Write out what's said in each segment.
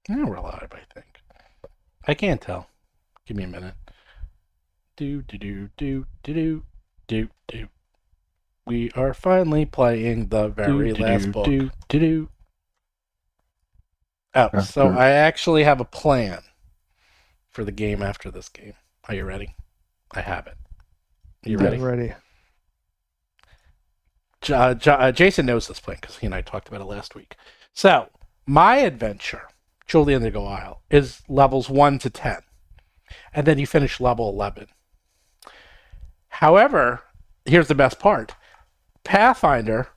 No, we're live, I think. I can't tell. Give me a minute. Do. We are finally playing the very last book. Oh, so I actually have a plan for the game after this game. Are you ready? I have it. You ready? Ready. Jason knows this plan because he and I talked about it last week. So, my adventure, Jewel the Indigo Isle, is levels 1 to 10. And then you finish level 11. However, here's the best part. Pathfinder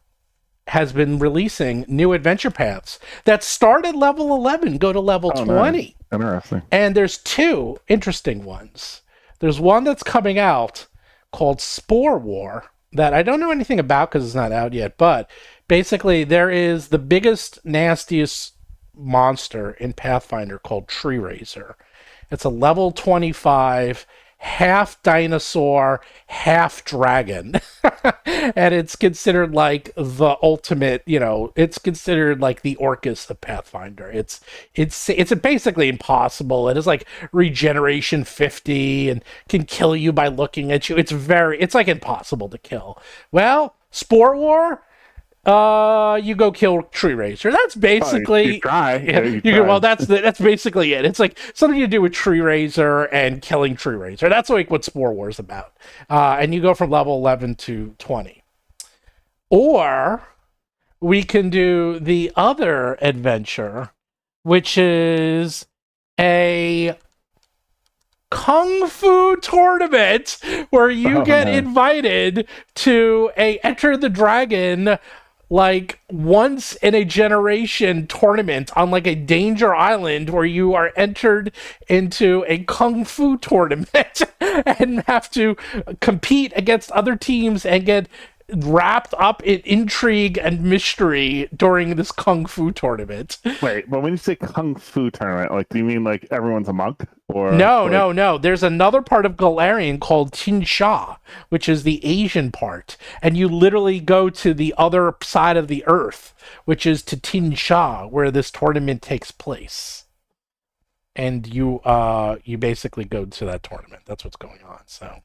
has been releasing new adventure paths that start at level 11, go to level 20. Nice. Interesting. And there's two interesting ones. There's one that's coming out called Spore War that I don't know anything about because it's not out yet, but basically there is the biggest, nastiest monster in Pathfinder called Tree Raiser. It's a level 25 half dinosaur, half dragon. And it's considered like the ultimate, it's considered like the Orcus of Pathfinder. It's basically impossible. It is like regeneration 50 and can kill you by looking at you. It's like impossible to kill. Well, Spore War, you go kill Tree Raiser. That's basically you try. Well, that's basically it. It's like something to do with Tree Raiser and killing Tree Raiser. That's like what Spore War is about. And you go from level 11 to 20. Or we can do the other adventure, which is a Kung Fu tournament where you get invited to a Enter the Dragon like once in a generation tournament on like a danger island where you are entered into a kung fu tournament and have to compete against other teams and get wrapped up in intrigue and mystery during this kung fu tournament. Wait, but when you say kung fu tournament, like, do you mean like everyone's a monk? Or No. There's another part of Galarian called Tinsha, which is the Asian part, and you literally go to the other side of the earth, which is to Tinsha, where this tournament takes place. And you basically go to that tournament. That's what's going on. So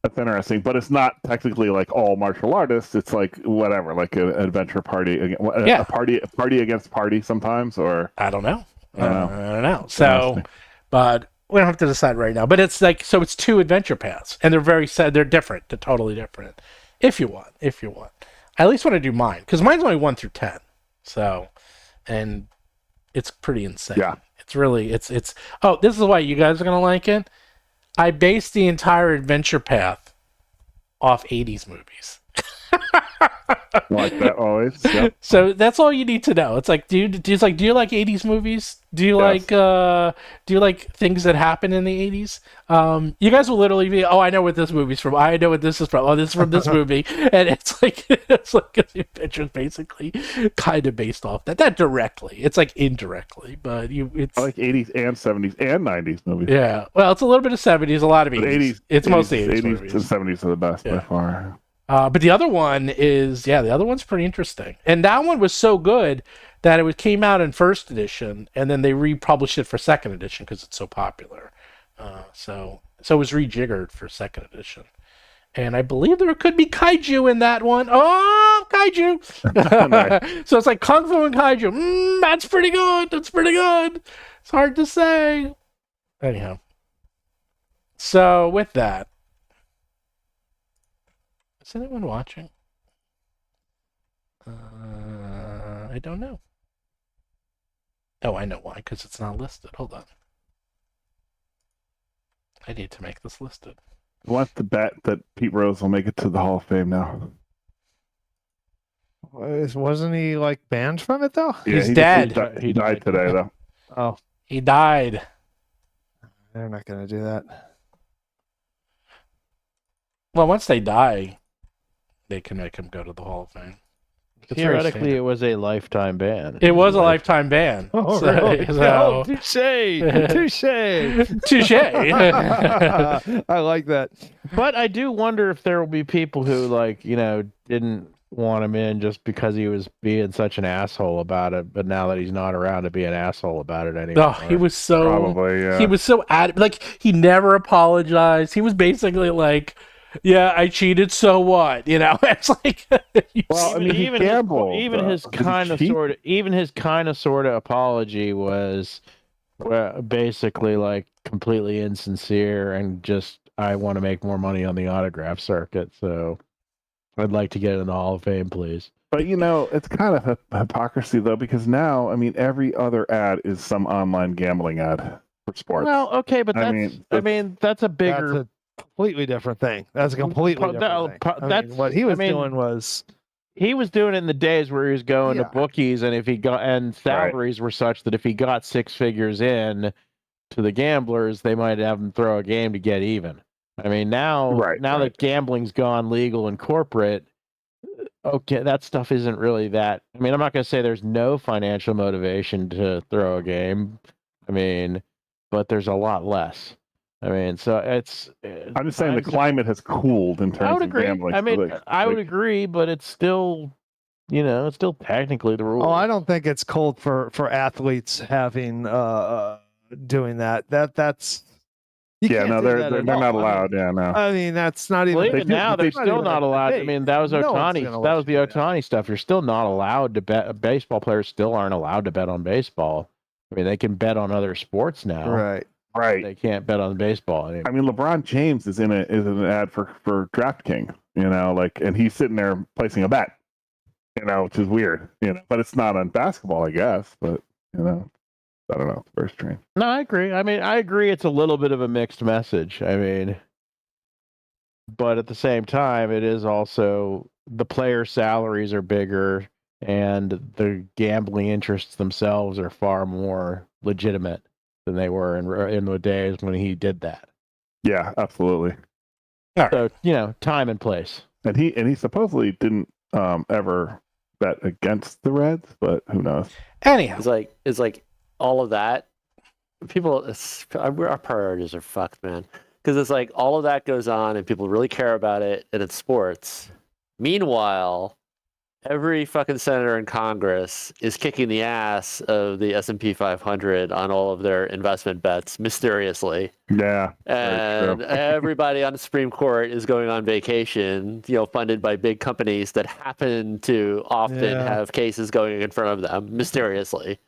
that's interesting, but it's not technically like all martial artists. It's like whatever, like an adventure party, a party against party sometimes, or I don't know. I don't know. So, but we don't have to decide right now. But it's like, so it's two adventure paths, and they're different. They're totally different. If you want, I at least want to do mine because mine's only 1 through 10. So, and it's pretty insane. Yeah, it's really it's. Oh, this is why you guys are gonna like it. I based the entire adventure path off 80s movies. like that always. Yep. So that's all you need to know. It's like, do you like 80s movies? Do you like things that happen in the 80s? You guys will literally be, oh, I know what this movie's from. I know what this is from. Oh, this is from this movie. And it's like the adventure's basically kind of based off that. Not directly. It's like indirectly, but it's I like 80s and 70s and 90s movies. Yeah. Well, it's a little bit of 70s, a lot of 80s. It's mostly 80s movies. And 70s are the best by far. But the other one is, the other one's pretty interesting. And that one was so good that came out in first edition, and then they republished it for second edition because it's so popular. So it was rejiggered for second edition. And I believe there could be kaiju in that one. Oh, kaiju! Nice. So it's like Kung Fu and kaiju. That's pretty good. It's hard to say. Anyhow. So with that, is anyone watching? I don't know. Oh, I know why, because it's not listed. Hold on. I need to make this listed. I want to bet that Pete Rose will make it to the Hall of Fame now. Wasn't he like banned from it though? Yeah, he's dead. He died today though. Oh, he died. They're not going to do that. Well, once they die, they can make him go to the Hall of Fame. Theoretically, it was a lifetime ban. It was a lifetime ban. Oh, really? So... Touche. Touche. I like that. But I do wonder if there will be people who, didn't want him in just because he was being such an asshole about it, but now that he's not around to be an asshole about it anymore. Oh, he was so Probably, yeah. he was so like he never apologized. He was basically like, "Yeah, I cheated. So what?" You know, it's like, Well, I mean, he gambled. Even his kind of sort of apology was basically like completely insincere and just, I want to make more money on the autograph circuit, so I'd like to get in the Hall of Fame, please. But it's kind of hypocrisy though, because now, I mean, every other ad is some online gambling ad for sports. Well, okay, but that's that's a bigger, That's a completely different thing. That's a completely different thing. What he was doing was, he was doing it in the days where he was going to bookies, and if he got, and salaries were such that if he got 6 figures in to the gamblers, they might have him throw a game to get even. I mean, now that gambling's gone legal and corporate, okay, that stuff isn't really that. I mean, I'm not going to say there's no financial motivation to throw a game. I mean, but there's a lot less. I mean, so it's. I'm just saying the climate has cooled in terms of gambling. I mean, I would agree, but it's still, it's still technically the rule. Oh, I don't think it's cold for athletes having doing that. That's. They're not allowed. I mean, that's not even. Well, even now, they're still not allowed. I mean, that was Ohtani. That was the Ohtani stuff. You're still not allowed to bet. Baseball players still aren't allowed to bet on baseball. I mean, they can bet on other sports now. Right. They can't bet on baseball anymore. I mean, LeBron James is in an ad for DraftKings. And he's sitting there placing a bet. Which is weird. But it's not on basketball, I guess. But I don't know. It's very strange. No, I agree. I mean, I agree it's a little bit of a mixed message. I mean, but at the same time, it is also the player salaries are bigger and the gambling interests themselves are far more legitimate than they were in the days when he did that. Yeah, absolutely. Right. So, time and place. And he supposedly didn't ever bet against the Reds, but who knows? Anyhow. It's like all of that, our priorities are fucked, man. Because it's like all of that goes on and people really care about it, and it's sports. Meanwhile, every fucking senator in Congress is kicking the ass of the S&P 500 on all of their investment bets mysteriously. Yeah. And everybody on the Supreme Court is going on vacation, funded by big companies that happen to often have cases going in front of them mysteriously.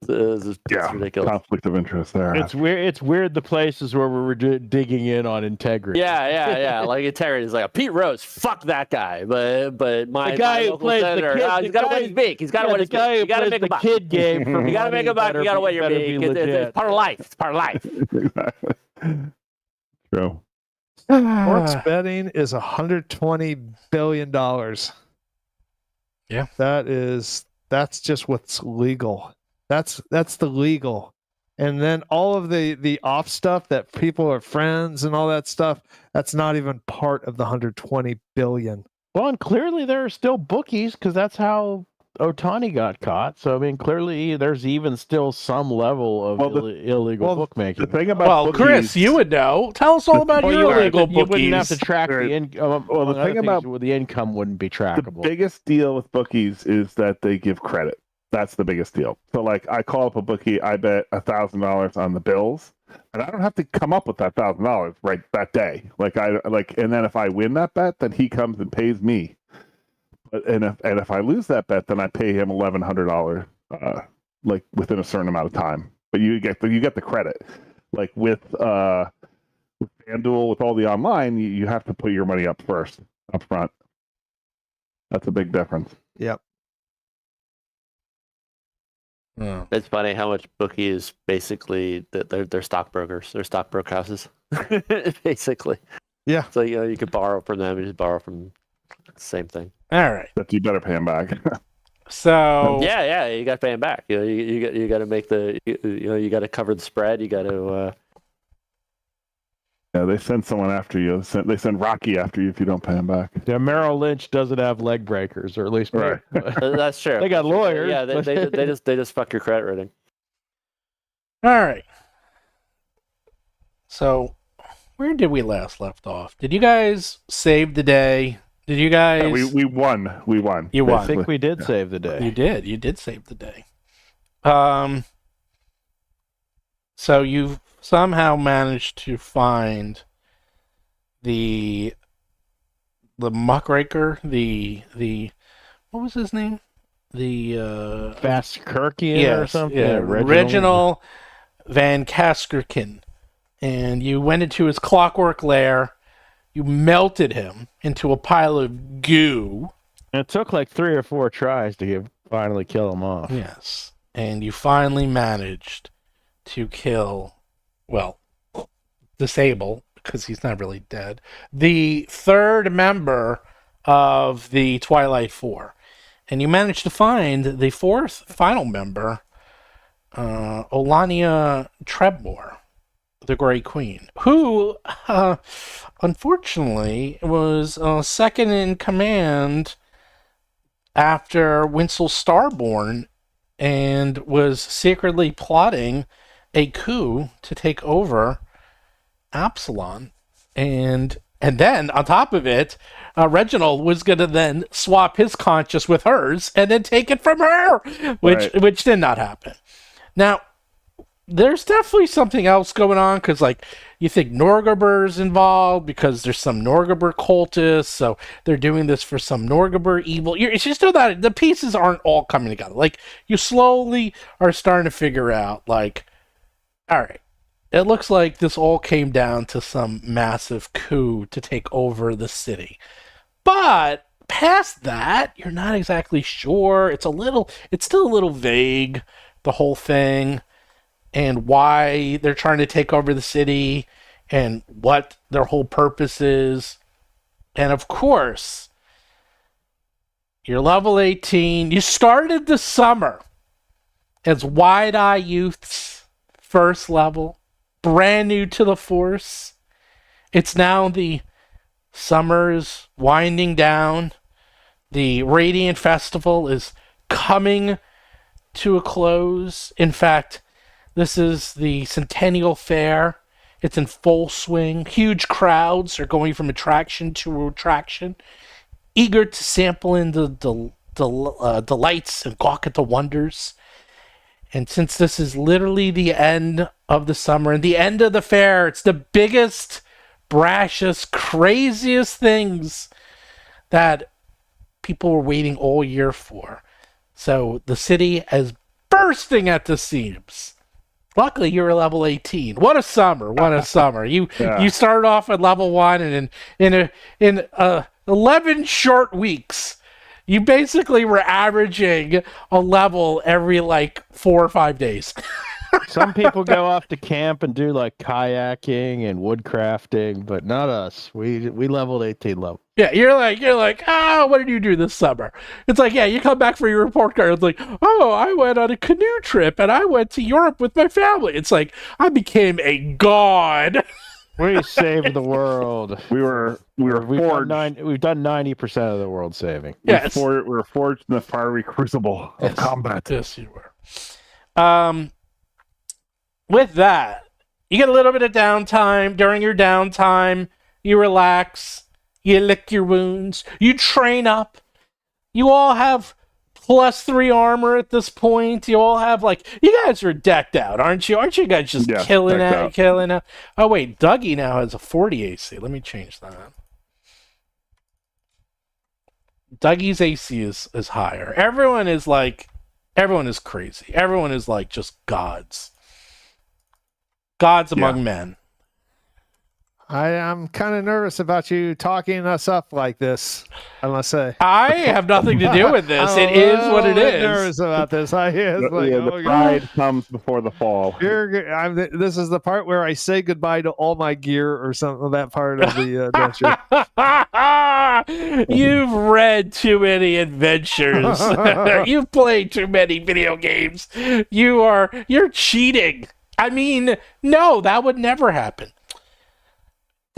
It's ridiculous. Conflict of interest there. It's weird. It's weird the places where we're digging in on integrity. Yeah. Like integrity is like Pete Rose. Fuck that guy. But my guy who plays senator, the kid, he's got to win his beak. He's got to win his beak. You got to make a buck. Kid game. You got to make a buck. You got to win your beak. It's part of life. It's part of life. Exactly. True. Sports betting is $120 billion. Yeah. That's just what's legal. That's the legal. And then all of the off stuff that people are friends and all that stuff, that's not even part of the 120 billion. Well, and clearly there are still bookies because that's how Ohtani got caught. So I mean, clearly there's even still some level of illegal bookmaking. The thing about bookies, Chris, you would know. Tell us all about your illegal bookies. You wouldn't have to track the income. Well, the thing about the income wouldn't be trackable. The biggest deal with bookies is that they give credit. That's the biggest deal. So, like, I call up a bookie, I bet $1,000 on the Bills, and I don't have to come up with that $1,000 right that day. And then if I win that bet, then he comes and pays me. And if I lose that bet, then I pay him $1,100, within a certain amount of time. But you get the credit. Like with FanDuel, with all the online, you have to put your money up front. That's a big difference. Yep. Oh. It's funny how much bookies basically they're stockbrokers. They're stockbroke houses, basically. Yeah. So you could borrow from them. You just borrow from the same thing. All right. But you better pay them back. So yeah, you got to pay them back. You got to make you got to cover the spread. You got to. Yeah, they send someone after you. They send Rocky after you if you don't pay him back. Yeah, Merrill Lynch doesn't have leg breakers, or at least right. That's true. They got lawyers. Yeah, they just fuck your credit rating. All right. So, where did we last left off? Did you guys save the day Did you guys? Yeah, we won. We won. You won. I think we did save the day. You did. You did save the day. So you somehow managed to find the muckraker, the what was his name? The Baskerkian or something? Yeah, Reginald Van Kaskerkin. And you went into his clockwork lair. You melted him into a pile of goo. And it took like 3 or 4 tries to finally kill him off. Yes. And you finally managed to disable, because he's not really dead, the third member of the Twilight Four. And you managed to find the fourth final member, Olania Trebmore, the Grey Queen, who, unfortunately, was second in command after Winsel Starborn and was secretly plotting a coup to take over Absalon. And then, on top of it, Reginald was going to then swap his conscience with hers and then take it from her, which did not happen. Now, there's definitely something else going on, because, like, you think Norgaber's involved because there's some Norgaber cultists, so they're doing this for some Norgaber evil. It's just that the pieces aren't all coming together. Like, you slowly are starting to figure out, like, all right, it looks like this all came down to some massive coup to take over the city. But past that, you're not exactly sure. It's still a little vague, the whole thing, and why they're trying to take over the city, and what their whole purpose is. And of course, you're level 18. You started the summer as Wide-Eye Youth's first level, brand new to the Force. It's now the summer is winding down. The Radiant Festival is coming to a close. In fact, this is the Centennial Fair. It's in full swing. Huge crowds are going from attraction to attraction, eager to sample in the delights and gawk at the wonders. And since this is literally the end of the summer and the end of the fair, it's the biggest, brashest, craziest things that people were waiting all year for. So the city is bursting at the seams. Luckily, you're a level 18. What a summer! What a summer! You started off at level 1, and in 11 short weeks, you basically were averaging a level every like 4 or 5 days. Some people go off to camp and do like kayaking and woodcrafting, but not us. We leveled 18 level. Yeah, you're like, what did you do this summer? It's like, yeah, you come back for your report card. It's like, oh, I went on a canoe trip and I went to Europe with my family. It's like, I became a god. We saved the world. We've done 90% of the world saving. Yes. We were forged in the fiery crucible of combat. Yes, you were. With that, you get a little bit of downtime. During your downtime, you relax, you lick your wounds, you train up. You all have +3 armor at this point. You all have, like, you guys are decked out, aren't you? Aren't you guys just killing out? Oh, wait, Dougie now has a 40 AC. Let me change that. Dougie's AC is higher. Everyone is crazy. Everyone is like just gods. Gods among men. I'm kind of nervous about you talking us up like this, I must say. I have nothing to do with this. It is what it is. I'm nervous about this. The pride comes before the fall. This is the part where I say goodbye to all my gear or something, that part of the adventure. You've read too many adventures. You've played too many video games. You're cheating. I mean, no, that would never happen.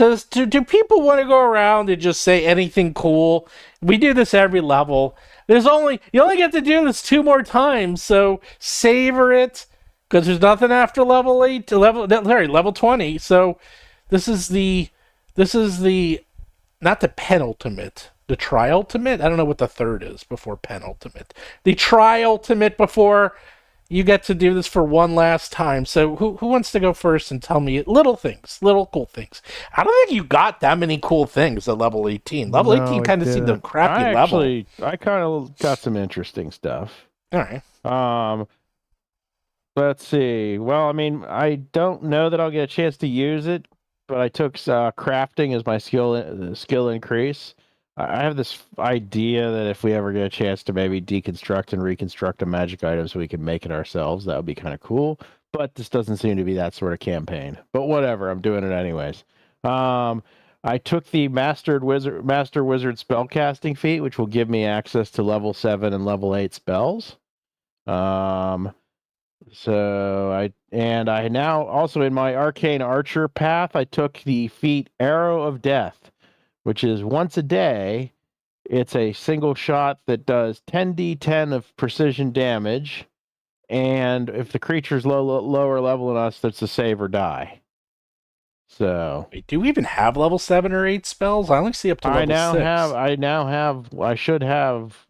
Do people want to go around and just say anything cool? We do this every level. You only get to do this 2 more times, so savor it, because there's nothing after level 20. So this is the not the penultimate The tri-ultimate? I don't know what the third is before penultimate. The tri-ultimate before you get to do this for one last time. So who wants to go first and tell me little things, little cool things? I don't think you got that many cool things at level 18. Level 18 kind of seemed a crappy level. I kind of got some interesting stuff. All right. Let's see. Well, I mean, I don't know that I'll get a chance to use it, but I took crafting as my skill increase. I have this idea that if we ever get a chance to maybe deconstruct and reconstruct a magic item so we can make it ourselves, that would be kind of cool. But this doesn't seem to be that sort of campaign. But whatever, I'm doing it anyways. I took the Master Wizard spellcasting feat, which will give me access to level 7 and level 8 spells. So I now also in my arcane archer path, I took the feat Arrow of Death, which is once a day. It's a single shot that does 10d10 of precision damage, and if the creature's lower level than us, that's a save or die. So wait, do we even have level 7 or 8 spells? I only see up to level 6. I should have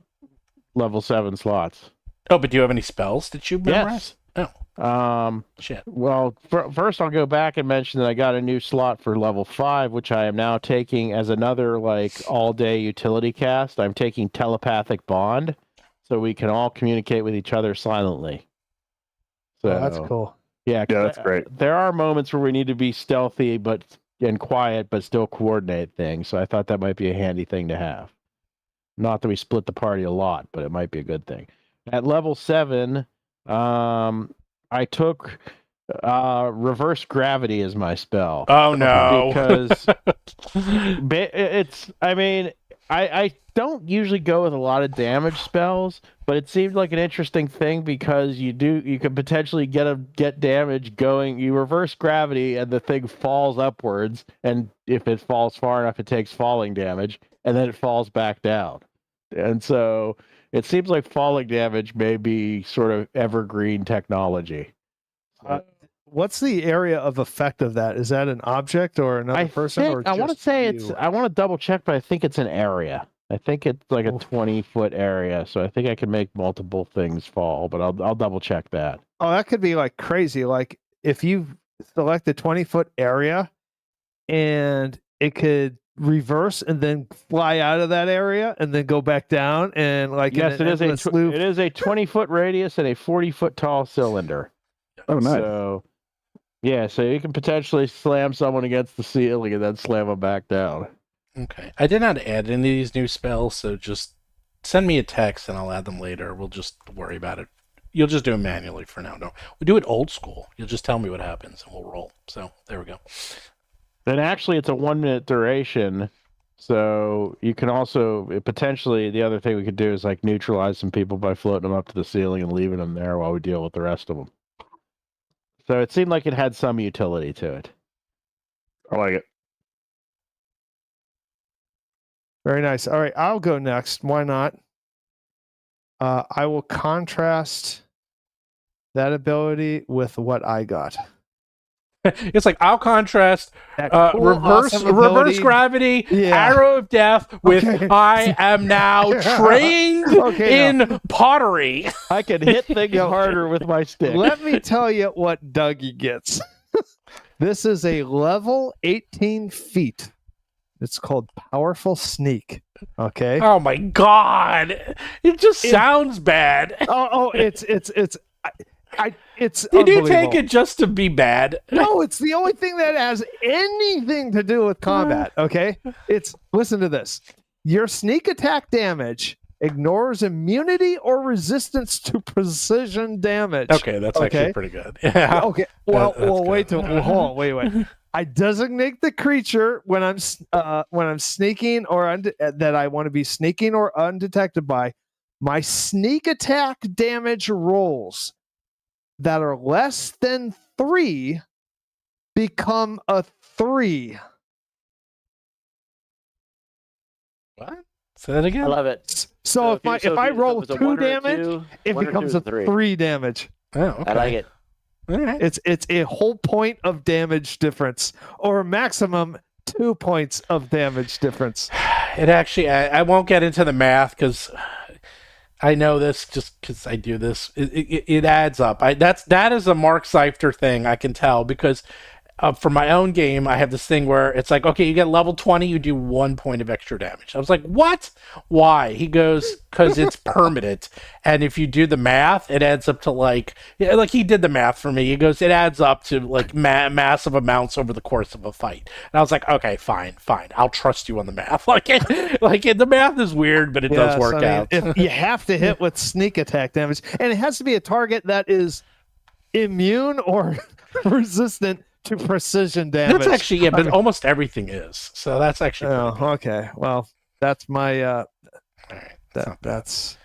level 7 slots. Oh, but do you have any spells that you memorize? Yes. Oh. Shit. Well, first I'll go back and mention that I got a new slot for level 5, which I am now taking as another all-day utility cast. I'm taking Telepathic Bond, so we can all communicate with each other silently. So that's cool. Yeah, that's great. There are moments where we need to be stealthy and quiet, but still coordinate things. So I thought that might be a handy thing to have. Not that we split the party a lot, but it might be a good thing. At level 7, I took reverse gravity as my spell. Oh no! Because I don't usually go with a lot of damage spells, but it seemed like an interesting thing because you could potentially get damage going. You reverse gravity and the thing falls upwards, and if it falls far enough, it takes falling damage, and then it falls back down. And so it seems like falling damage may be sort of evergreen technology. What's the area of effect of that? Is that an object or another person? I want to say I want to double check, but I think it's an area. I think it's like a 20-foot area, so I think I can make multiple things fall, but I'll double check that. Oh, that could be crazy. Like if you select the 20-foot area and it could reverse and then fly out of that area and then go back down and yes, it is a 20-foot radius and a 40-foot tall cylinder. Oh, nice. So yeah, so you can potentially slam someone against the ceiling and then slam them back down. Okay, I did not add any of these new spells, so just send me a text and I'll add them later. We'll just worry about it. You'll just do it manually for now. No, we do it old school. You'll just tell me what happens and we'll roll. So there we go. Then actually it's a 1-minute duration, so you can also potentially, the other thing we could do is neutralize some people by floating them up to the ceiling and leaving them there while we deal with the rest of them. So it seemed like it had some utility to it. I like it. Very nice. All right, I'll go next. Why not? I will contrast that ability with what I got. It's I'll contrast Cool, reverse gravity, Arrow of Death with I am now trained in pottery. I can hit things harder with my stick. Let me tell you what Dougie gets. This is a level 18 feat. It's called Powerful Sneak. Okay. Oh my god! It just sounds bad. It's Did you take it just to be bad? No, it's the only thing that has anything to do with combat. Okay. Listen to this. Your sneak attack damage ignores immunity or resistance to precision damage. Okay, that's actually pretty good. Yeah. Okay. Well, wait. Wait. I designate the creature when I'm sneaking or that I want to be sneaking or undetected by. My sneak attack damage rolls that are less than 3 become a 3. What? Say that again. I love it. So if I roll 2 damage, it becomes a 3 damage. Oh, okay. I like it. All right. It's a whole point of damage difference, or a maximum 2 points of damage difference. It actually, I won't get into the math because I know this just because I do this. It adds up. That is a Mark Seifter thing. I can tell because for my own game, I have this thing where it's like, okay, you get level 20, you do 1 point of extra damage. I was like, what? Why? He goes, because it's permanent. And if you do the math, it adds up to like he did the math for me. He goes, it adds up to like massive amounts over the course of a fight. And I was like, okay, fine. I'll trust you on the math. The math is weird, but it does work out. If you have to hit with sneak attack damage, and it has to be a target that is immune or resistant to precision damage. That's actually, but almost everything is. So that's actually. Oh, okay. Well, that's my. That's.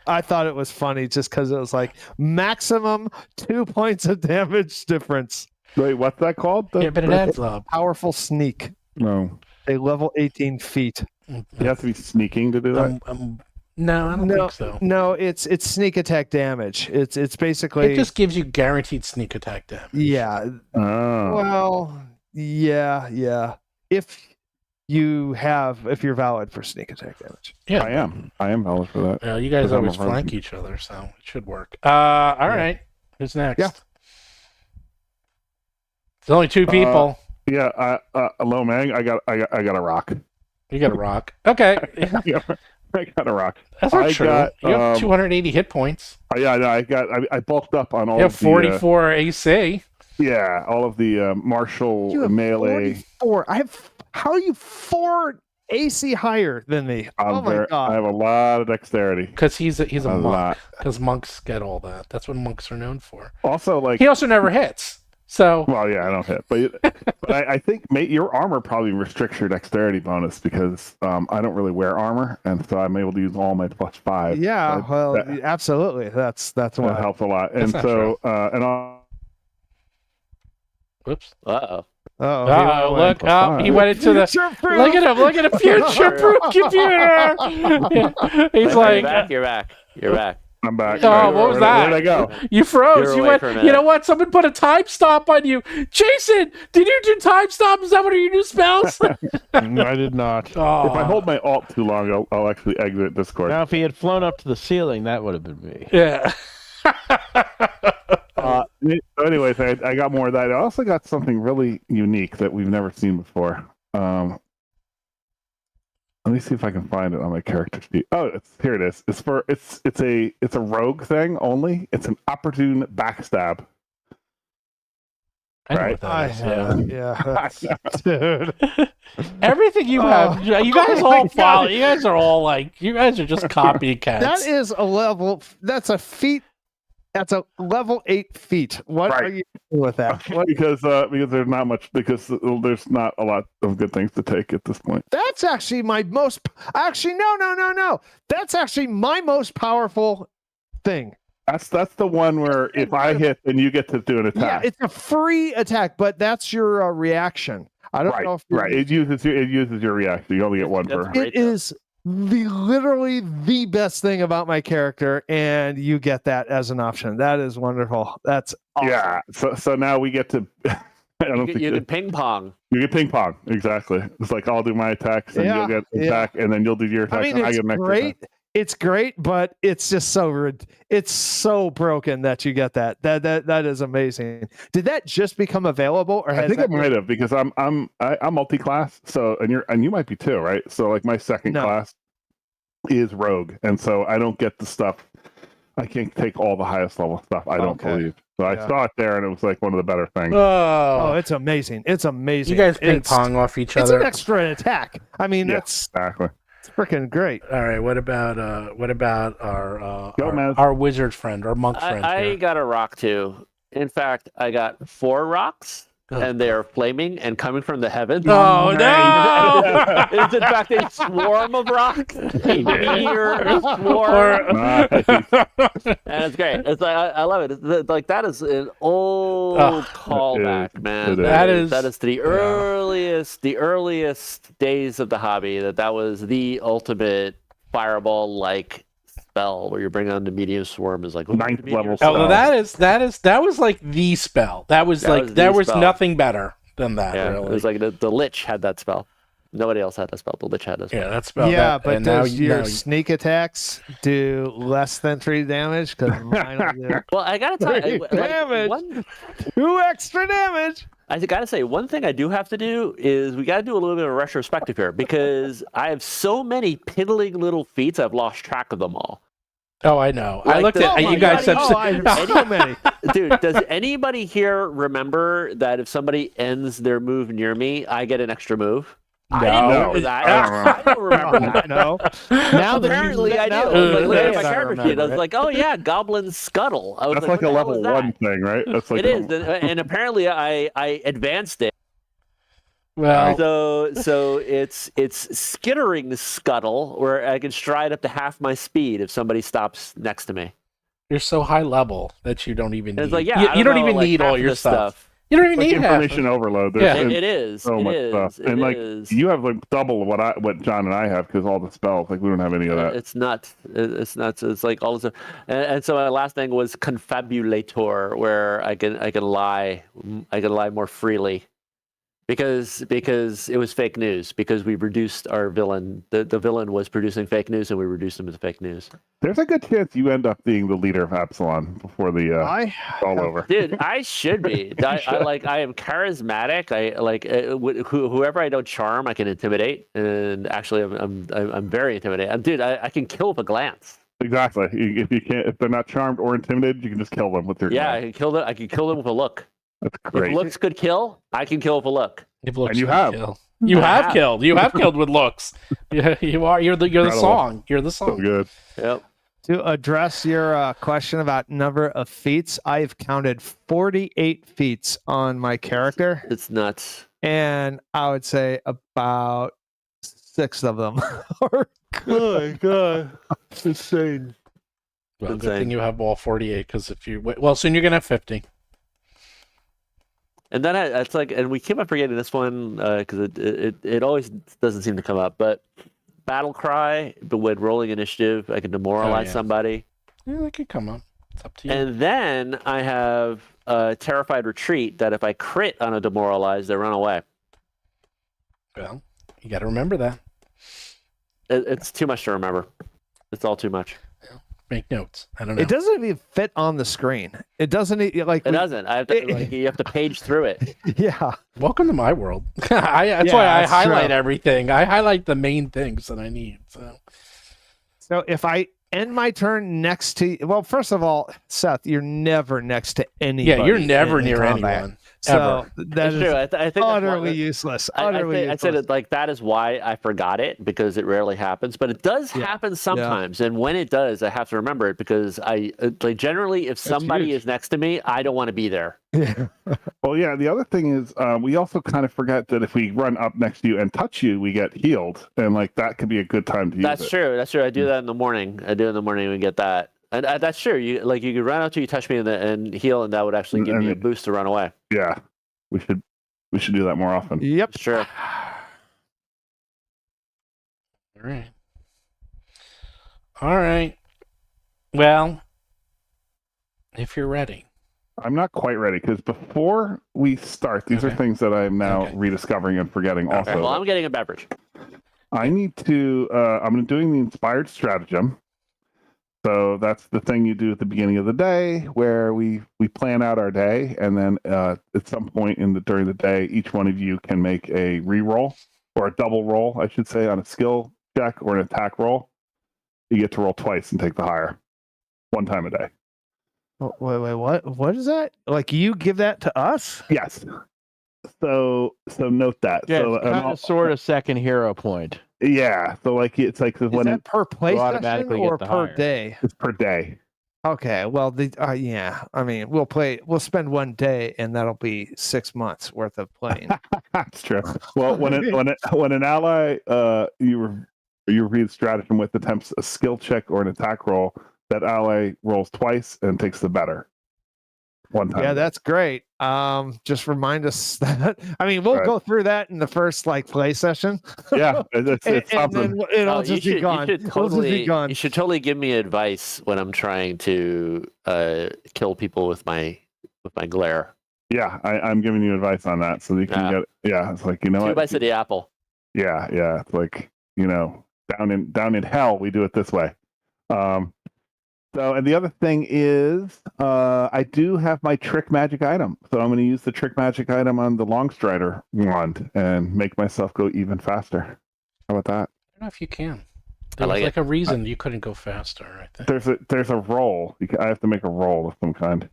I thought it was funny just because it was like maximum 2 points of damage difference. Wait, what's that called? But it adds up. Powerful sneak. No. A level 18 feat. You have to be sneaking to do that? No, I don't think so. No, it's sneak attack damage. It's basically it just gives you guaranteed sneak attack damage. Yeah. Oh. Well, yeah. If you're valid for sneak attack damage. Yeah, I am valid for that. Well, you guys always flank each other, so it should work. All right. Who's next? Yeah. There's only 2 people. Hello, Mang. I got a rock. You got a rock. Okay. I got a rock. That's not true. You have 280 hit points. Yeah, no, I bulked up on all. You have 44 AC. Yeah, all of the martial melee. 44. How are you 4 AC higher than me? Oh my god! I have a lot of dexterity. Because he's a monk. Because monks get all that. That's what monks are known for. Also, he also never hits. So well, yeah, I don't hit, but I think your armor probably restricts your dexterity bonus because I don't really wear armor, and so I'm able to use all my +5. Yeah, absolutely. That's what helps a lot, and so whoops. Uh-oh. Oh, look! He went into the. Look at him! Look at a future-proof computer. He's like, "You're back." I'm back. Oh, what was that? Where'd I go? You froze. You went. You know what? Someone put a time stop on you. Jason, did you do time stop? Is that one of your new spells? I did not. Oh. If I hold my alt too long, I'll actually exit Discord. Now, if he had flown up to the ceiling, that would have been me. Yeah. Anyways, I got more of that. I also got something really unique that we've never seen before. Let me see if I can find it on my character sheet. Oh, here it is. It's a rogue thing only. It's an opportune backstab. I know right? what that is. Yeah. Dude. Everything you have, you guys all follow. You guys are all like, you guys are just copycats. That is a level. That's a feat. That's a level 8 feat. What are you doing with that? Because there's not much. Because there's not a lot of good things to take at this point. That's actually my most. Actually, no. That's actually my most powerful thing. That's the one where if I hit, then you get to do an attack. Yeah, it's a free attack, but that's your reaction. I don't know if it uses your reaction. You only get one per. It is literally the best thing about my character, and you get that as an option. That is wonderful. That's awesome. Yeah. So now we get to. You can ping pong. You get ping pong, exactly. It's like I'll do my attacks, and you'll get attack, and then you'll do your attack. I mean, and it's I get great. It's great, but it's just it's so broken that you get that. That is amazing. Did that just become available, or I think it might have, because I'm multi-class. So and you might be too, right? So like my second class is rogue, and so I don't get the stuff. I can't take all the highest level stuff. I don't believe. So I saw it there, and it was like one of the better things. Oh, it's amazing! It's amazing. You guys ping pong off each other. It's an extra attack. I mean, that's exactly. It's freaking great. All right, what about our wizard friend, our monk friend? I got a rock too. In fact, I got 4 rocks, and they are flaming and coming from the heavens. Oh no! It's in fact a swarm of rocks. A meteor swarm. And it's great. It's like I love it. It's like that is an old callback, man. That is the earliest days of the hobby. That was the ultimate fireball like spell where you bring on the medium swarm is like 9th level spell. Oh, that was like the spell. There was nothing better than that. Yeah, really. it was like the Lich had that spell. Nobody else had that spell. The Lich had that spell. Yeah, that's about Yeah, that. but And does now your you- sneak attacks do less than 3 damage? Because mine will do Well, I gotta tell you, Damage. one 2 extra damage. I gotta say, one thing I do have to do is we gotta do a little bit of a retrospective here because I have so many piddling little feats, I've lost track of them all. Oh, I know. I Like looked the- at Oh you my guys God, have. Oh, I have so many. Dude, does anybody here remember that if somebody ends their move near me, I get an extra move? I didn't No. remember that. I I don't remember that. No. Now that you Apparently, I do. now I that was you like, looking say at my it, I character sheet, I remember was it. like, "Oh yeah, Goblin Scuttle." I was That's like, like "What a the hell level is that?" 1 thing, right? That's like It is, and apparently I advanced it. Well, So it's skittering scuttle, where I can stride up to half my speed if somebody stops next to me. you're so high level that you don't even. And Need, it's like, yeah, you, I you don't know, even like, need half all of your this stuff. You don't even like need half. information overload. Yeah. There's It is. so It much is. stuff, It and like is. you have like double what John and I have because all the spells. Like we don't have any of that. It's nuts. It's nuts. It's like all this. And so my last thing was confabulator, where I can lie more freely, because it was fake news. Because we reduced our villain. The villain was producing fake news, and we reduced him as fake news. There's a good chance you end up being the leader of Absalom before the I it's all over. Dude, I should be. I am charismatic. I like whoever I don't charm, I can intimidate. And actually, I'm very intimidating. Dude, I can kill with a glance. Exactly. If they're not charmed or intimidated, you can just kill them with your. Yeah, I command. can kill them. I can kill them with a look. That's If great. looks could kill, I can kill with a look. If looks And you could have. kill. You I have have. killed. You have killed with looks. Yeah, you are. You're the Incredible. song. You're the So song. good. Yep. To address your question about number of feats, I've counted 48 feats on my character, It's nuts. and I would say about 6 of them are good. God, insane. Well, good Insane. thing you have all 48 because if you well, soon you're gonna have 50. And then it's like, and we keep on forgetting this one because it always doesn't seem to come up. But battle cry, but when rolling initiative, I can demoralize yeah. somebody. Yeah, that could come up. It's up to you. And then I have terrified retreat that if I crit on a demoralize, they run away. Well, you got to remember that. It's too much to remember. It's all too much. Make notes. I don't know. It doesn't even fit on the screen. It doesn't like. It doesn't. I have to, like, you have to page through it. Yeah. Welcome to my world. That's Yeah, why I that's highlight true. everything. I highlight the main things that I need. So if I end my turn next to, well, first of all, Seth, you're never next to anybody. Yeah, you're never in near combat. anyone. So Ever. that It's is true. I think that's utterly why- useless. I Utterly said useless. it like that is why I forgot it, because it rarely happens, but it does Yeah. happen sometimes. And when it does, I have to remember it because like generally, if somebody huge. is next to me, I don't want to be there. Yeah. Well, yeah. The other thing is, we also kind of forget that if we run up next to you and touch you, we get healed, and like that could be a good time to use That's it. true. That's true. I do that in the morning. I do it in the morning and get that. And that's true. You could run up to you, touch me, and heal, and that would actually give me a boost to run away. Yeah, we should do that more often. Yep. Sure. All right. All right. Well, if you're ready. I'm not quite ready because before we start, these are Okay. things that I'm now Okay. rediscovering and forgetting. Okay, Also, well, I'm getting a beverage. I need to. I'm doing the inspired stratagem. So that's the thing you do at the beginning of the day, where we plan out our day, and then at some point during the day, each one of you can make a re-roll or a double roll, I should say, on a skill check or an attack roll. You get to roll twice and take the higher, one time a day. Wait, what? What is that? Like you give that to us? Yes. So note that. Yeah, so it's kind of sort of second hero point. yeah. So like it's like Is when that per play You session automatically or get the per higher. day? it's per day. Okay, well, yeah. I mean, we'll spend one day, and that'll be 6 months worth of playing. That's true. Well, when an ally you read stratagem with attempts a skill check or an attack roll, that ally rolls twice and takes the better. One time. Yeah, that's great. Just remind us that. I mean, we'll Right. go through that in the first play session. yeah. It's and something. then it'll Oh, just be gone. You It'll should just be gone. you should totally give me advice when I'm trying to kill people with my glare. Yeah, I'm giving you advice on that so that you can Yeah. get. Yeah, it's like you know 2 what. bites of the apple. Yeah, yeah. It's like, down in hell, we do it this way. So, and the other thing is, I do have my trick magic item. So I'm going to use the trick magic item on the Longstrider wand and make myself go even faster. How about that? I don't know if you can. I There's like like a reason you couldn't go faster, I think. There's a roll. I have to make a roll of some kind.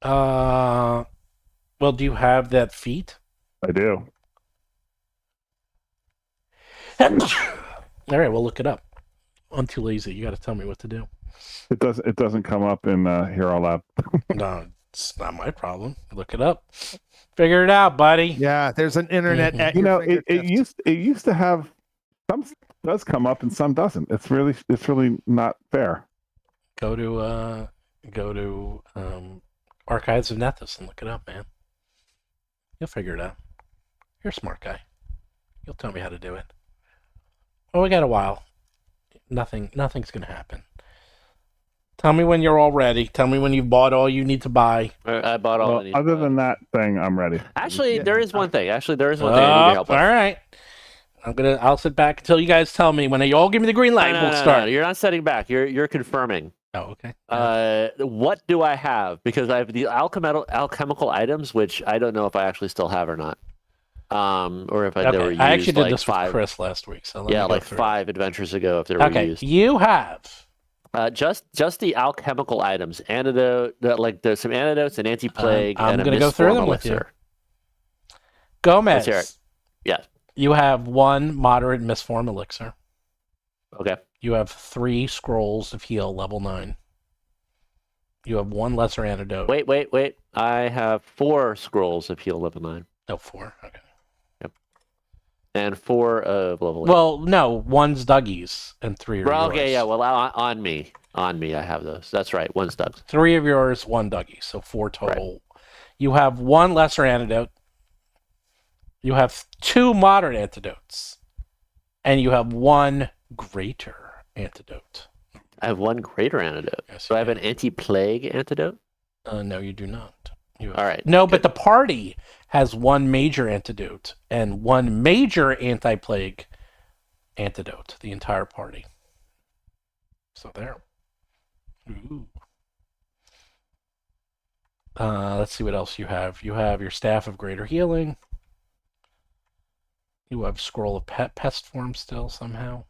Well, do you have that feat? I do. All right, we'll look it up. I'm too lazy. You got to tell me what to do. It doesn't come up in Hero Lab. No, it's not my problem. Look it up. Figure it out, buddy. Yeah, there's an internet at You your know, it fingertips. used to have some does come up and some doesn't. It's really not fair. Go to Archives of Nethys and look it up, man. You'll figure it out. You're a smart guy. You'll tell me how to do it. Oh, we got a while. Nothing's gonna happen. Tell me when you're all ready. Tell me when you've bought all you need to buy. I bought all I need. Other than that thing, I'm ready. Actually, there is one thing. I need your help with. All right. I'll sit back until you guys tell me. When you all give me the green light, we'll start. No, you're not setting back. You're confirming. Oh, okay. What do I have? Because I have the alchemical items, which I don't know if I actually still have or not. Or if they were used. I actually did like this with 5, Chris last week. So yeah, like 5 adventures ago, if they were used. You have just the alchemical items, antidote. Like there's some antidotes, an anti-plague, I'm and a gonna go through them with you. elixir. Gomez. Let's hear it. Yeah. You have 1 moderate misform elixir. Okay. You have 3 scrolls of heal, level 9. You have 1 lesser antidote. Wait. I have 4 scrolls of heal, level 9. Oh, 4. Okay. And 4 of level 8. Well, no, 1's Dougie's and 3 are yours. Okay, yeah. Well, on me, I have those. That's right. 1's Doug's. 3 of yours, 1 Dougie's, so 4 total. Right. You have 1 lesser antidote. You have 2 moderate antidotes, and you have 1 greater antidote. I have 1 greater antidote. Yes, so I have an anti-plague antidote? No, you do not. All right. No, good. But the party has 1 major antidote and 1 major anti-plague antidote. The entire party. So there. Ooh. Let's see what else you have. You have your Staff of Greater Healing. You have Scroll of Pest Form still somehow.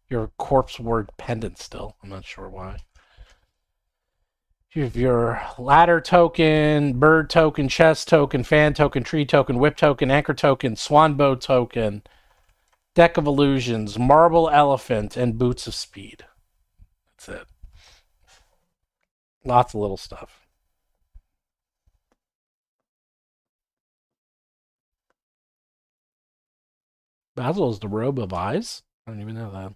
Your Corpse Word Pendant still. I'm not sure why. You have your Ladder Token, Bird Token, Chest Token, Fan Token, Tree Token, Whip Token, Anchor Token, Swanbow Token, Deck of Illusions, Marble Elephant, and Boots of Speed. That's it. Lots of little stuff. Basil is the Robe of Eyes? I don't even know that.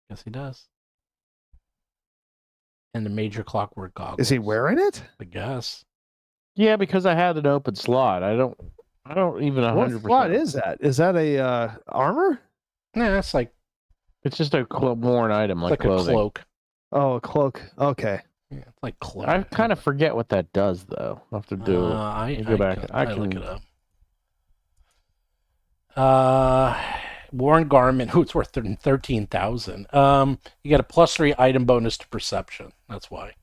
Yes, he does. And the Major Clockwork Goggles. Is he wearing it? I guess. Yeah, because I had an open slot. I don't even 100%. What is that? Is that a armor? Yeah, it's like it's just a worn item, like clothing. A cloak. Oh, a cloak. Okay. Yeah, it's like cloak. I kind of forget what that does, though. I'll have to do it. I go back. I can look it up. Worn Garment, it's worth 13,000. You get a +3 item bonus to perception. That's why.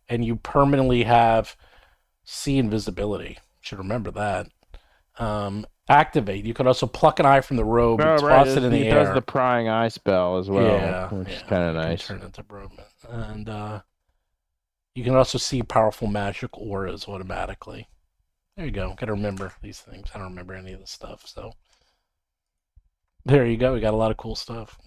And you permanently have see invisibility. Should remember that. Activate. You could also pluck an eye from the robe and toss it in the air. He does the prying eye spell as well, which is kind of nice. Turn into Broman. And you can also see powerful magic auras automatically. There you go. Got to remember these things. I don't remember any of this stuff, so there you go. We got a lot of cool stuff.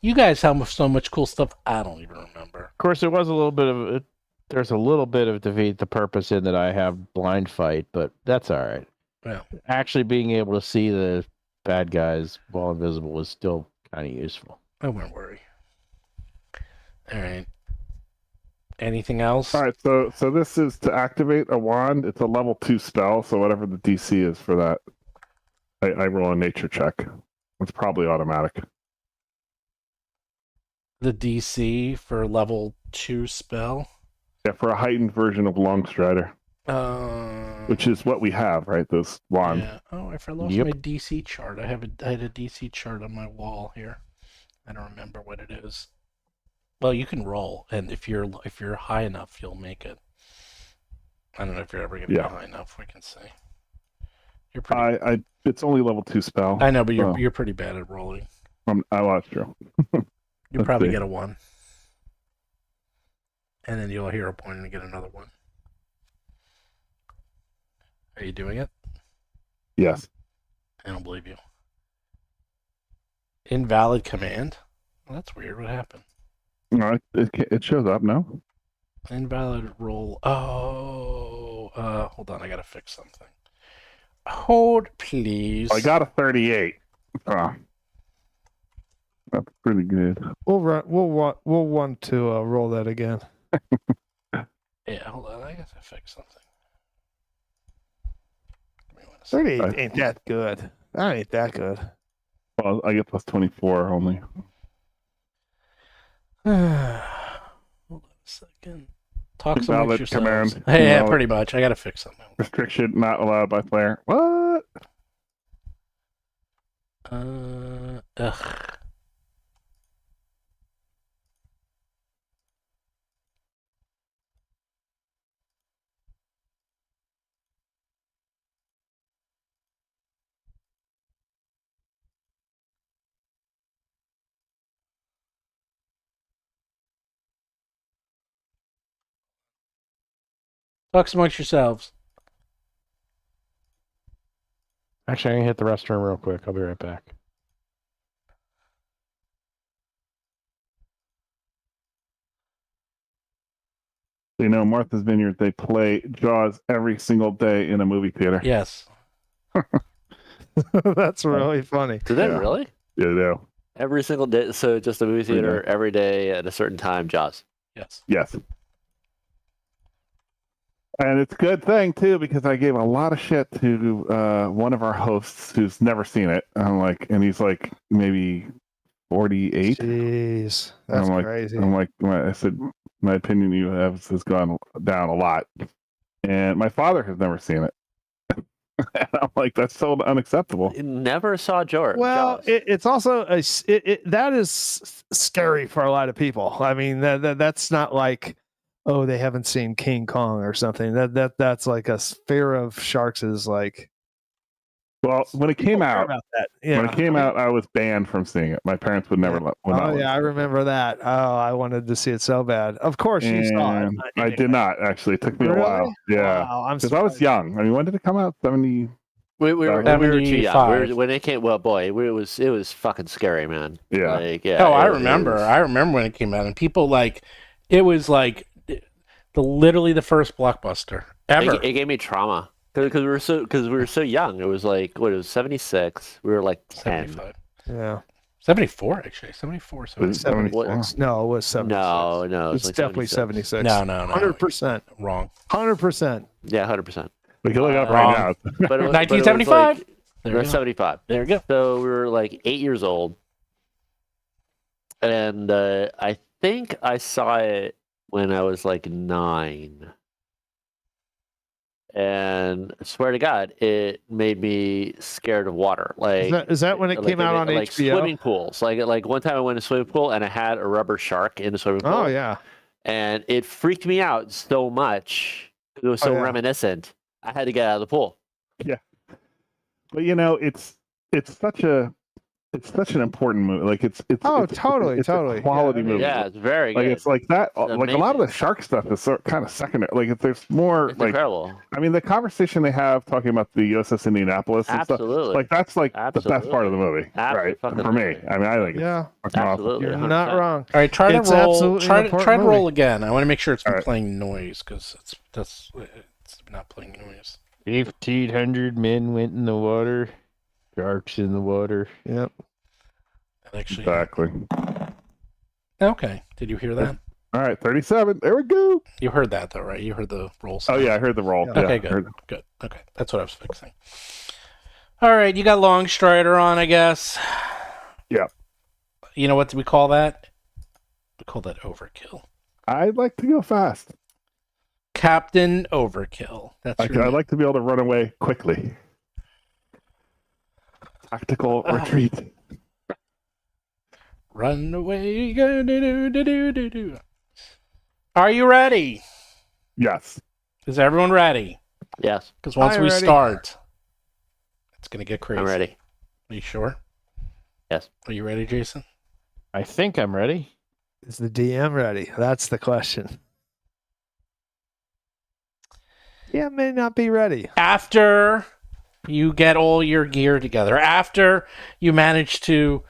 You guys have so much cool stuff. I don't even remember. Of course, there was a little bit of there's a little bit of defeat the purpose in that I have blind fight, but that's all right. Yeah. Actually, being able to see the bad guys while invisible was still kind of useful. I won't worry. All right. Anything else? All right. So this is to activate a wand. It's a level 2 spell. So whatever the DC is for that, I roll a nature check. It's probably automatic. The DC for level 2 spell? Yeah, for a heightened version of Longstrider. which is what we have, right? Those wands. Yeah. Oh, I lost Yep. my DC chart. I had a DC chart on my wall here. I don't remember what it is. Well, you can roll, and if you're high enough, you'll make it. I don't know if you're ever gonna be high enough. We can see. You're pretty. It's only level 2 spell. I know, but you're pretty bad at rolling. I lost you. You probably get a 1, and then you'll hear a point and get another 1. Are you doing it? Yes. I don't believe you. Invalid command? Well, that's weird. What happened? No, it shows up, no? Invalid roll. Oh, hold on. I gotta fix something. Hold, please. I got a 38. That's pretty good. We'll want to roll that again. Yeah, hold on. I gotta fix something. 38 ain't that good. That ain't that good. Well, I get plus 24 only. Hold on a second. Talk some Invalid yourselves. command. Hey, yeah, Invalid. pretty much. I gotta fix something. Restriction not allowed by player. What? Ugh. Talk amongst yourselves. Actually, I'm gonna hit the restroom real quick. I'll be right back. You know, Martha's Vineyard, they play Jaws every single day in a movie theater. Yes. That's really funny. Do they Yeah. really? Yeah, they do. Every single day. So just a movie theater every day at a certain time. Jaws. Yes. Yes. And it's a good thing, too, because I gave a lot of shit to one of our hosts who's never seen it. And he's like maybe 48. Jeez, that's crazy. I said, my opinion you have has gone down a lot. And my father has never seen it. And I'm like, that's so unacceptable. Never saw Jaws. Well, it's also that is scary for a lot of people. I mean, that's not like, oh, they haven't seen King Kong or something. That's like a fear of sharks is like. Well, when it came out, when it came out, I was banned from seeing it. My parents would never let. I remember that. Oh, I wanted to see it so bad. Of course, you saw it. I did not actually. It took me a while. Yeah, wow, because I was young. I mean, when did it come out? 70. We were too 75. young. When it came, well, boy, it was fucking scary, man. Yeah. Oh, I remember. I remember when it came out, and people it was like literally the first blockbuster ever. It gave me trauma because we were so young. It was like what? It was 76. We were like 10. 75. Yeah. 74 actually. 74. 74. No, it was 76. No, it's like definitely 76. 76. No. 100%. Wrong. 100%. Yeah, 100%. We can look up right now. But it was, 1975. It was 75. There you go. So we were like 8 years old, and I think I saw it when I was like 9. And I swear to God, it made me scared of water. Like, is that when it came out on like HBO? Swimming pools. Like one time I went to a swimming pool and I had a rubber shark in the swimming pool. Oh yeah. And it freaked me out so much. It was so reminiscent. I had to get out of the pool. Yeah, but you know, it's such an important movie. Like it's totally a quality movie. Yeah, it's very good. Like it's like that. It's like a lot of the shark stuff is kind of secondary. Like there's more. It's like incredible. I mean, the conversation they have talking about the USS Indianapolis and Absolutely. stuff. Like that's like the best part of the movie, right? For me, I mean, I think it's absolutely. You're not wrong. All right, try to It's roll. absolutely Try an to important roll movie. again. I want to make sure it's playing noise because it's not playing noise. 1,500 men went in the water. Sharks in the water. Yep. Actually, exactly. Okay. Did you hear that? All right, 37. There we go. You heard that though, right? You heard the roll. Oh yeah, I heard the roll. Yeah. Okay, good. Good. Okay, that's what I was fixing. All right, you got Long Strider on, I guess. Yeah. You know what we call that? We call that overkill. I'd like to go fast. Captain Overkill. That's your I'd name. like to be able to run away quickly. Tactical retreat. Run away. Do. Are you ready? Yes. Is everyone ready? Yes, Because once I'm we ready. start, it's going to get crazy. I'm ready. Are you sure? Yes. Are you ready, Jason? I think I'm ready. Is the DM ready? That's the question. Yeah, may not be ready. After you get all your gear together, after you manage to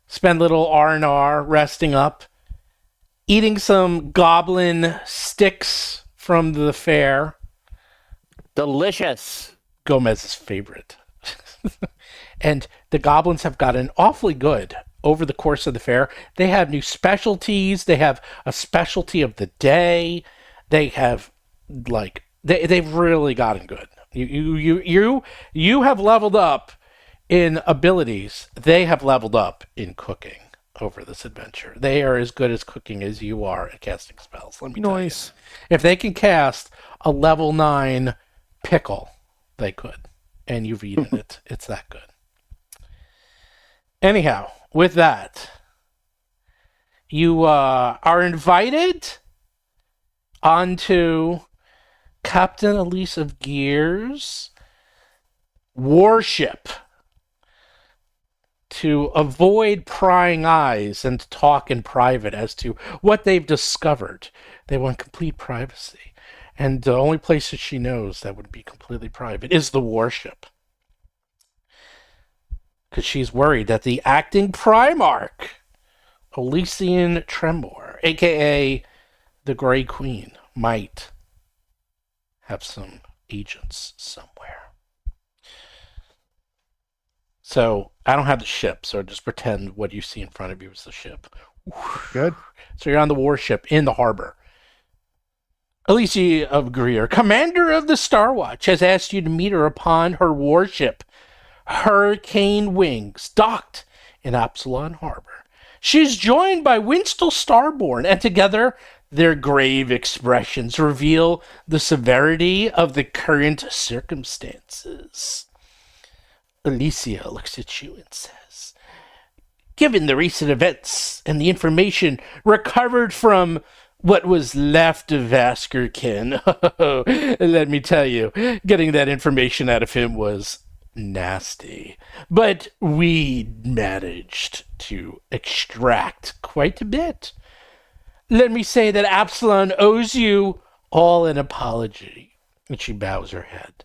spend a little R&R resting up, eating some goblin sticks from the fair, Delicious. Gomez's favorite. And the goblins have gotten awfully good over the course of the fair. They have new specialties. They have a specialty of the day. They have they've really gotten good. You have leveled up in abilities. They have leveled up in cooking over this adventure. They are as good as cooking as you are at casting spells. Let me tell you. Nice. If they can cast a level 9 pickle, they could. And you've eaten it. It's that good. Anyhow, with that, you are invited onto Captain Elise of Gear's warship to avoid prying eyes and to talk in private as to what they've discovered. They want complete privacy. And the only place that she knows that would be completely private is the warship. Because she's worried that the acting Primarch, Elysian Tremor, a.k.a. the Grey Queen, might have some agents somewhere. So, I don't have the ship, so just pretend what you see in front of you is the ship. Good. So you're on the warship in the harbor. Alicia of Greer, commander of the Star Watch, has asked you to meet her upon her warship, Hurricane Wings, docked in Absalon Harbor. She's joined by Winston Starborn, and together their grave expressions reveal the severity of the current circumstances. Alicia looks at you and says, given the recent events and the information recovered from what was left of Vaskerkin, let me tell you, getting that information out of him was nasty. But we managed to extract quite a bit. Let me say that Absalon owes you all an apology. And she bows her head.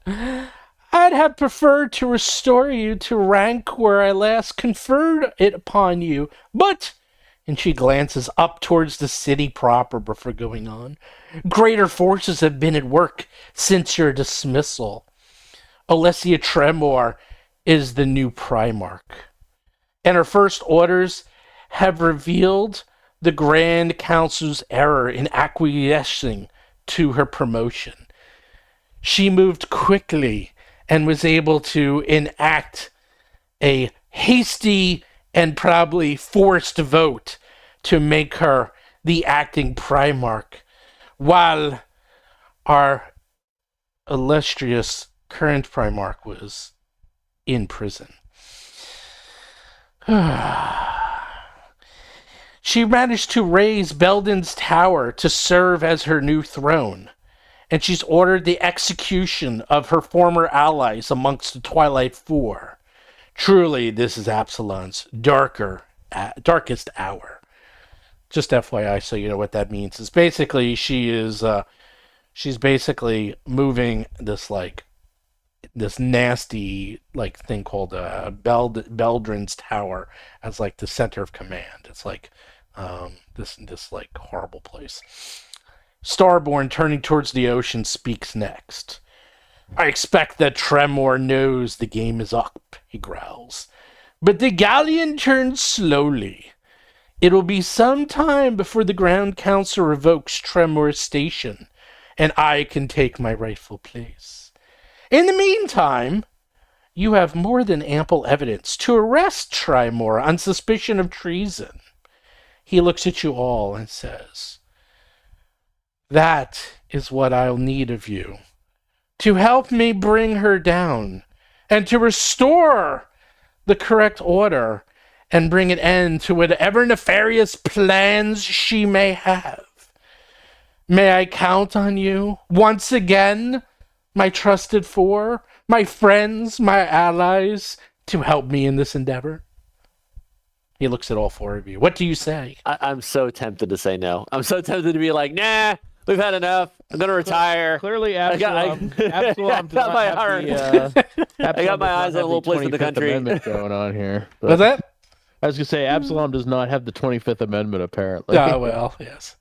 I'd have preferred to restore you to rank where I last conferred it upon you, but, and she glances up towards the city proper before going on, greater forces have been at work since your dismissal. Alessia Tremor is the new Primarch, and her first orders have revealed the Grand Council's error in acquiescing to her promotion. She moved quickly and was able to enact a hasty and probably forced vote to make her the acting Primarch, while our illustrious current Primarch was in prison. She managed to raise Belden's Tower to serve as her new throne, and she's ordered the execution of her former allies amongst the Twilight Four. Truly, this is Absalon's darkest hour. Just FYI, so you know what that means. Is basically she's basically moving this nasty thing called Beldrin's Tower as the center of command. It's this horrible place. Starborn, turning towards the ocean, speaks next. I expect that Tremor knows the game is up, he growls. But the galleon turns slowly. It will be some time before the Ground Council revokes Tremor's station, and I can take my rightful place. In the meantime, you have more than ample evidence to arrest Tremor on suspicion of treason. He looks at you all and says, that is what I'll need of you. To help me bring her down, and to restore the correct order, and bring an end to whatever nefarious plans she may have. May I count on you once again, my trusted four, my friends, my allies, to help me in this endeavor? He looks at all four of you. What do you say? I'm so tempted to say no. I'm so tempted to be like, nah, we've had enough. I'm gonna retire. Clearly, Absalom Absalom got my heart. I got my eyes on a little place in the country. Amendment going on here. But What's that? I was gonna say Absalom does not have the 25th Amendment apparently. Oh, well, yes.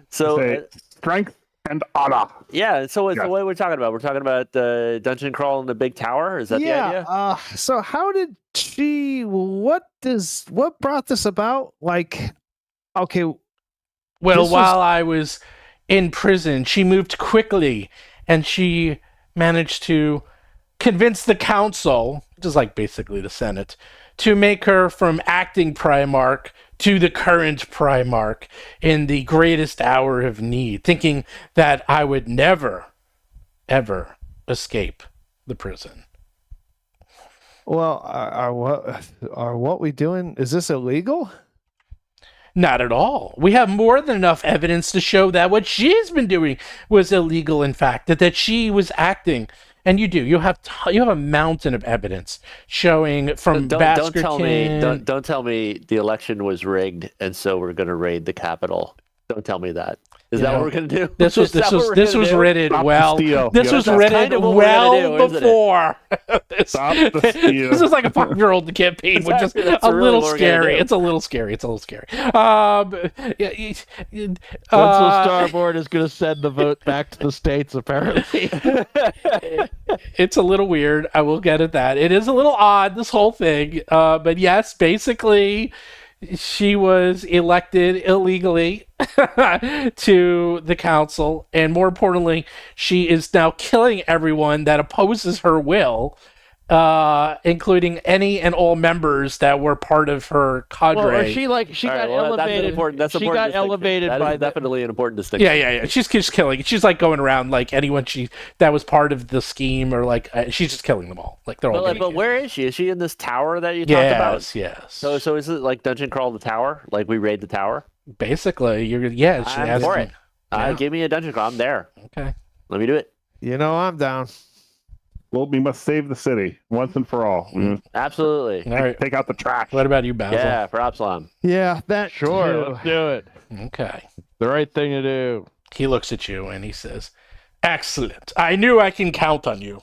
So Say strength and honor. yeah. So Yeah. what we're talking about? We're talking about the dungeon crawl in the big tower. Is that the idea? So how did she? What brought this about? Like, okay, Well, This was- while I was in prison, she moved quickly, and she managed to convince the council, which is like basically the Senate, to make her from acting Primarch to the current Primarch in the greatest hour of need, thinking that I would never, ever escape the prison. well, are what we doing? Is this illegal? Not at all. We have more than enough evidence to show that what she's been doing was illegal, in fact, that she was acting. And you do. You have a mountain of evidence showing from Don't tell me. Baskerton. Don't tell me the election was rigged, and so we're going to raid the Capitol. Don't tell me that. Is that what we're going to do? This was Is that what we're this gonna was do? written Stop the well. steal. This Yeah, was that's written kind of what we're gonna well do, isn't it? before. This, Stop the steal. this is like a 5-year-old campaign, which is Exactly, that's a really little what we're gonna scary. do. It's a little scary. It's a little scary. Once the Starboard is going to send the vote back to the states, apparently. It's a little weird. I will get at that. It is a little odd, this whole thing. But yes, basically, she was elected illegally to the council. And more importantly, she is now killing everyone that opposes her will, including any and all members that were part of her cadre. Well, or she All got right, well, elevated. That's she important got distinction. elevated That by is the definitely an important distinction. Yeah. She's just killing. She's like going around like anyone that was part of the scheme, or like she's just killing them all. Like they're all. But where is she? Is she in this tower that you talked about? Yes. So is it like dungeon crawl the tower? Like we raid the tower? Basically, she I'm has for it. Yeah. Give me a dungeon crawl. I'm there. Okay. Let me do it. You know, I'm down. Well, we must save the city once and for all. We must Absolutely. All right. take out the trash. What about you, Basil? Yeah, for Absalom. Yeah, that Sure, too. let's do it. Okay. The right thing to do. He looks at you and he says, "Excellent. I knew I can count on you.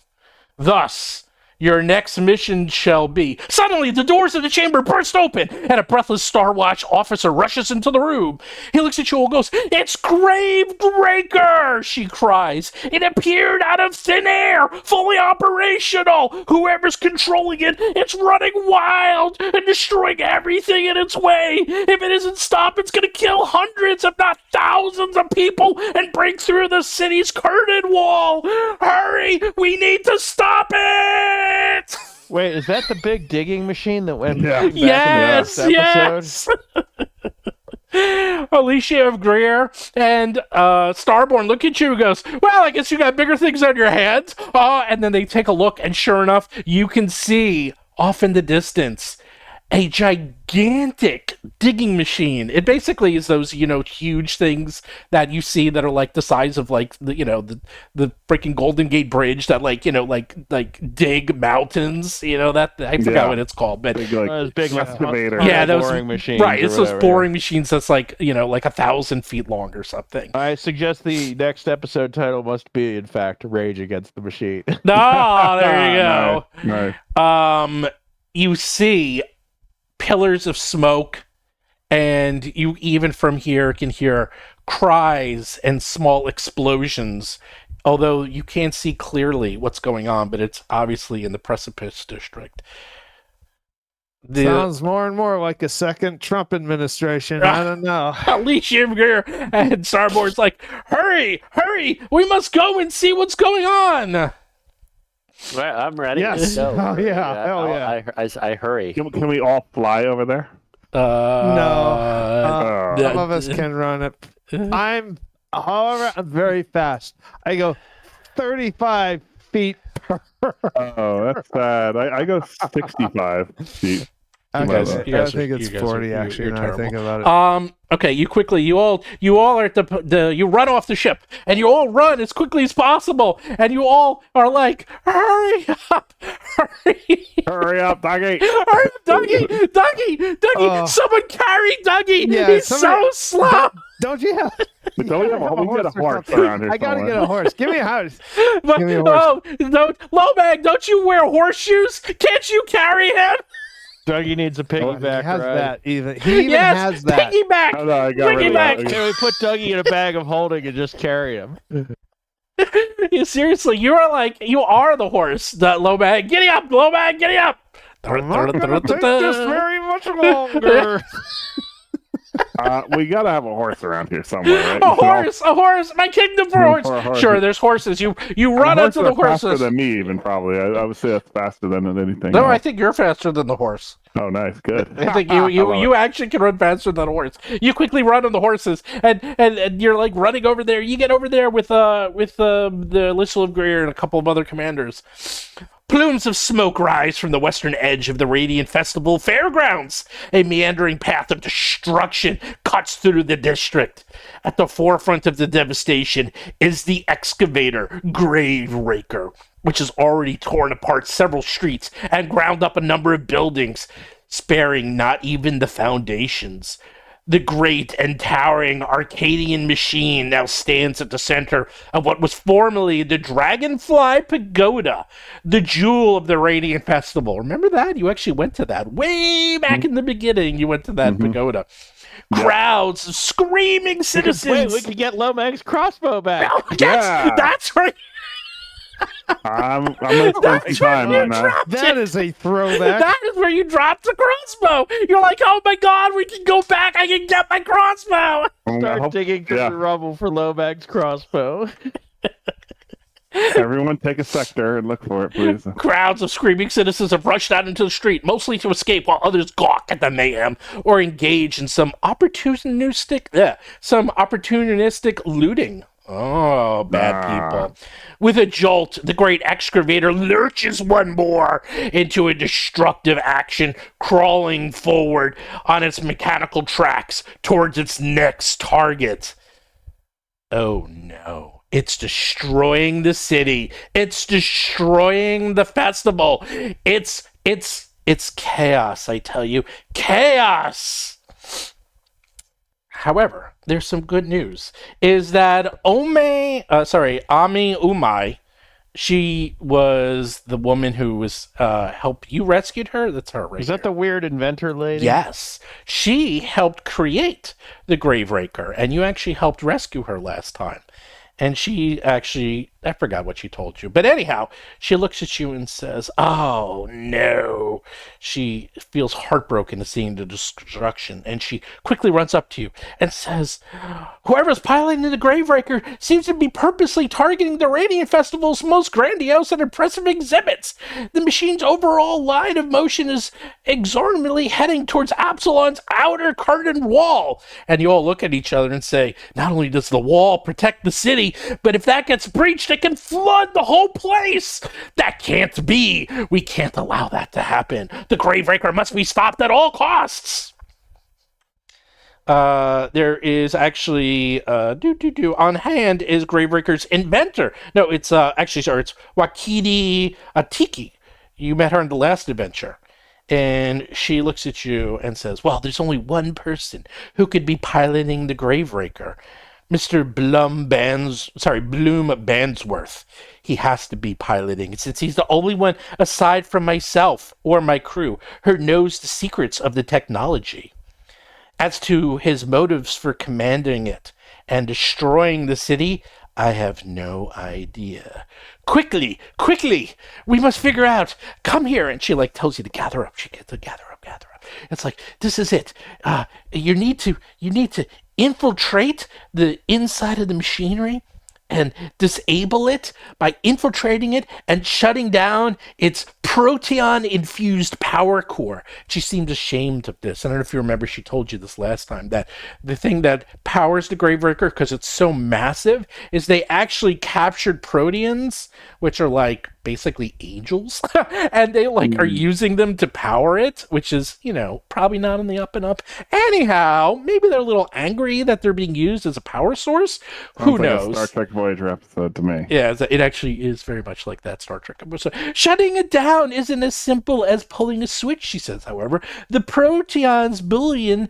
Thus, your next mission shall be..." Suddenly, the doors of the chamber burst open, and a breathless Star Watch officer rushes into the room. He looks at you and goes, "It's Gravebreaker!" she cries. "It appeared out of thin air, fully operational. Whoever's controlling it, it's running wild and destroying everything in its way. If it isn't stopped, it's going to kill hundreds, if not thousands of people and break through the city's curtain wall. Hurry! We need to stop it!" Wait, is that the big digging machine that went Yeah. back in the Yes, last episode? yes. Alicia of Greer and Starborn look at you and goes, "Well, I guess you got bigger things on your hands." And then they take a look, and sure enough, you can see off in the distance a gigantic digging machine. It basically is those, huge things that you see that are like the size of like the freaking Golden Gate Bridge that like dig mountains. That I forgot Yeah. what it's called, but Big, like, Those big excavator. Yeah, those- boring machines. right, or it's those whatever. boring machines that's like 1,000 feet long or something. I suggest the next episode title must be, in fact, Rage Against the Machine. Oh, there you go. Nice. You see pillars of smoke, and you even from here can hear cries and small explosions, although you can't see clearly what's going on, but it's obviously in the Precipice District. Sounds more and more like a second Trump administration. I don't know. Alicia Greer and Starboard's like, hurry, we must go and see what's going on. Right, I'm ready. Yes. Let's go. Oh, yeah. Hell yeah. I hurry. Can we all fly over there? No. Uh, Some of us can run it. I'm However, I'm very fast. I go 35 feet per. Oh, that's sad. I go 65 feet. Okay, I think it's 40 actually. Now I think about it. Okay, you all are at you run off the ship, and you all run as quickly as possible, and you all are like, hurry up, Hurry up, Dougie! hurry up, Dougie! Someone carry Dougie! Yeah, He's so slow. Don't you have? We get a horse around here. I gotta somewhere. get a horse. Give me a horse. But Give me a horse. Lomag, don't you wear horseshoes? Can't you carry him? Dougie needs a piggyback He has ride. that even. He even Yes, has that. piggyback. Oh, no, I got rid of that. Can we put Dougie in a bag of holding and just carry him? Seriously, you are the horse, that Lomag. Giddy up, Lomag, giddy up. I'm not gonna take this very much longer. We gotta have a horse around here somewhere, right? A horse, my kingdom for a horse. Sure, there's horses. You run onto the Faster horses. than me, even probably. I would say that's faster than anything. No, I else. think you're faster than the horse. Oh, nice, good. I think love you actually can run faster than a horse. You quickly run on the horses, and you're like running over there. You get over there with the Little of Greer and a couple of other commanders. Plumes of smoke rise from the western edge of the Radiant Festival Fairgrounds. A meandering path of destruction cuts through the district. At the forefront of the devastation is the excavator Graveraker, which has already torn apart several streets and ground up a number of buildings, sparing not even the foundations. The great and towering Arcadian machine now stands at the center of what was formerly the Dragonfly Pagoda, the jewel of the Radiant Festival. Remember that? You actually went to that. Way back in the beginning, you went to that pagoda. Crowds of screaming citizens. Wait, we could get Lomag's crossbow back. Yes, that's right. I'm gonna spend some time on that. That is a throwback. That is where you drop the crossbow. You're like, oh my god, we can go back. I can get my crossbow. Start digging through the rubble for Lomag's crossbow. Everyone take a sector and look for it, please. Crowds of screaming citizens have rushed out into the street, mostly to escape, while others gawk at the mayhem or engage in some opportunistic looting. Oh, bad people. With a jolt, the great excavator lurches one more into a destructive action, crawling forward on its mechanical tracks towards its next target. Oh no. It's destroying the city. It's destroying the festival. It's chaos, I tell you. Chaos! However, there's some good news. Is that Ami Umai, she was the woman who was you rescued her? That's her, right? Is that the weird inventor lady? Yes. She helped create the Graveraker, and you actually helped rescue her last time. And she actually, I forgot what she told you. But anyhow, she looks at you and says, oh, no. She feels heartbroken at seeing the destruction. And she quickly runs up to you and says, whoever's piloting the Graveraker seems to be purposely targeting the Radiant Festival's most grandiose and impressive exhibits. The machine's overall line of motion is exorbitantly heading towards Absalon's outer curtain wall. And you all look at each other and say, not only does the wall protect the city, but if that gets breached, it can flood the whole place. That can't be. We can't allow that to happen. The Graveraker must be stopped at all costs. There is actually on hand is Graveraker's inventor. No, it's it's Wakidi Atiki. You met her in the last adventure. And she looks at you and says, well, there's only one person who could be piloting the Graveraker. Mr. Bloom Bandsworth. He has to be piloting, since he's the only one, aside from myself or my crew, who knows the secrets of the technology. As to his motives for commanding it and destroying the city, I have no idea. Quickly, we must figure out. Come here. And she tells you to gather up. She gets to gather up. It's like, this is it. You need to infiltrate the inside of the machinery and disable it by infiltrating it and shutting down its proteon-infused power core. She seemed ashamed of this. I don't know if you remember, she told you this last time, that the thing that powers the Gravebreaker, because it's so massive, is they actually captured proteans, which are like basically angels, and they like are using them to power it, which is, you know, probably not on the up and up. Anyhow, maybe they're a little angry that they're being used as a power source. Who knows? A Star Trek Voyager episode to me. Yeah, it actually is very much like that Star Trek episode. Shutting it down isn't as simple as pulling a switch, she says, however. The proteons billion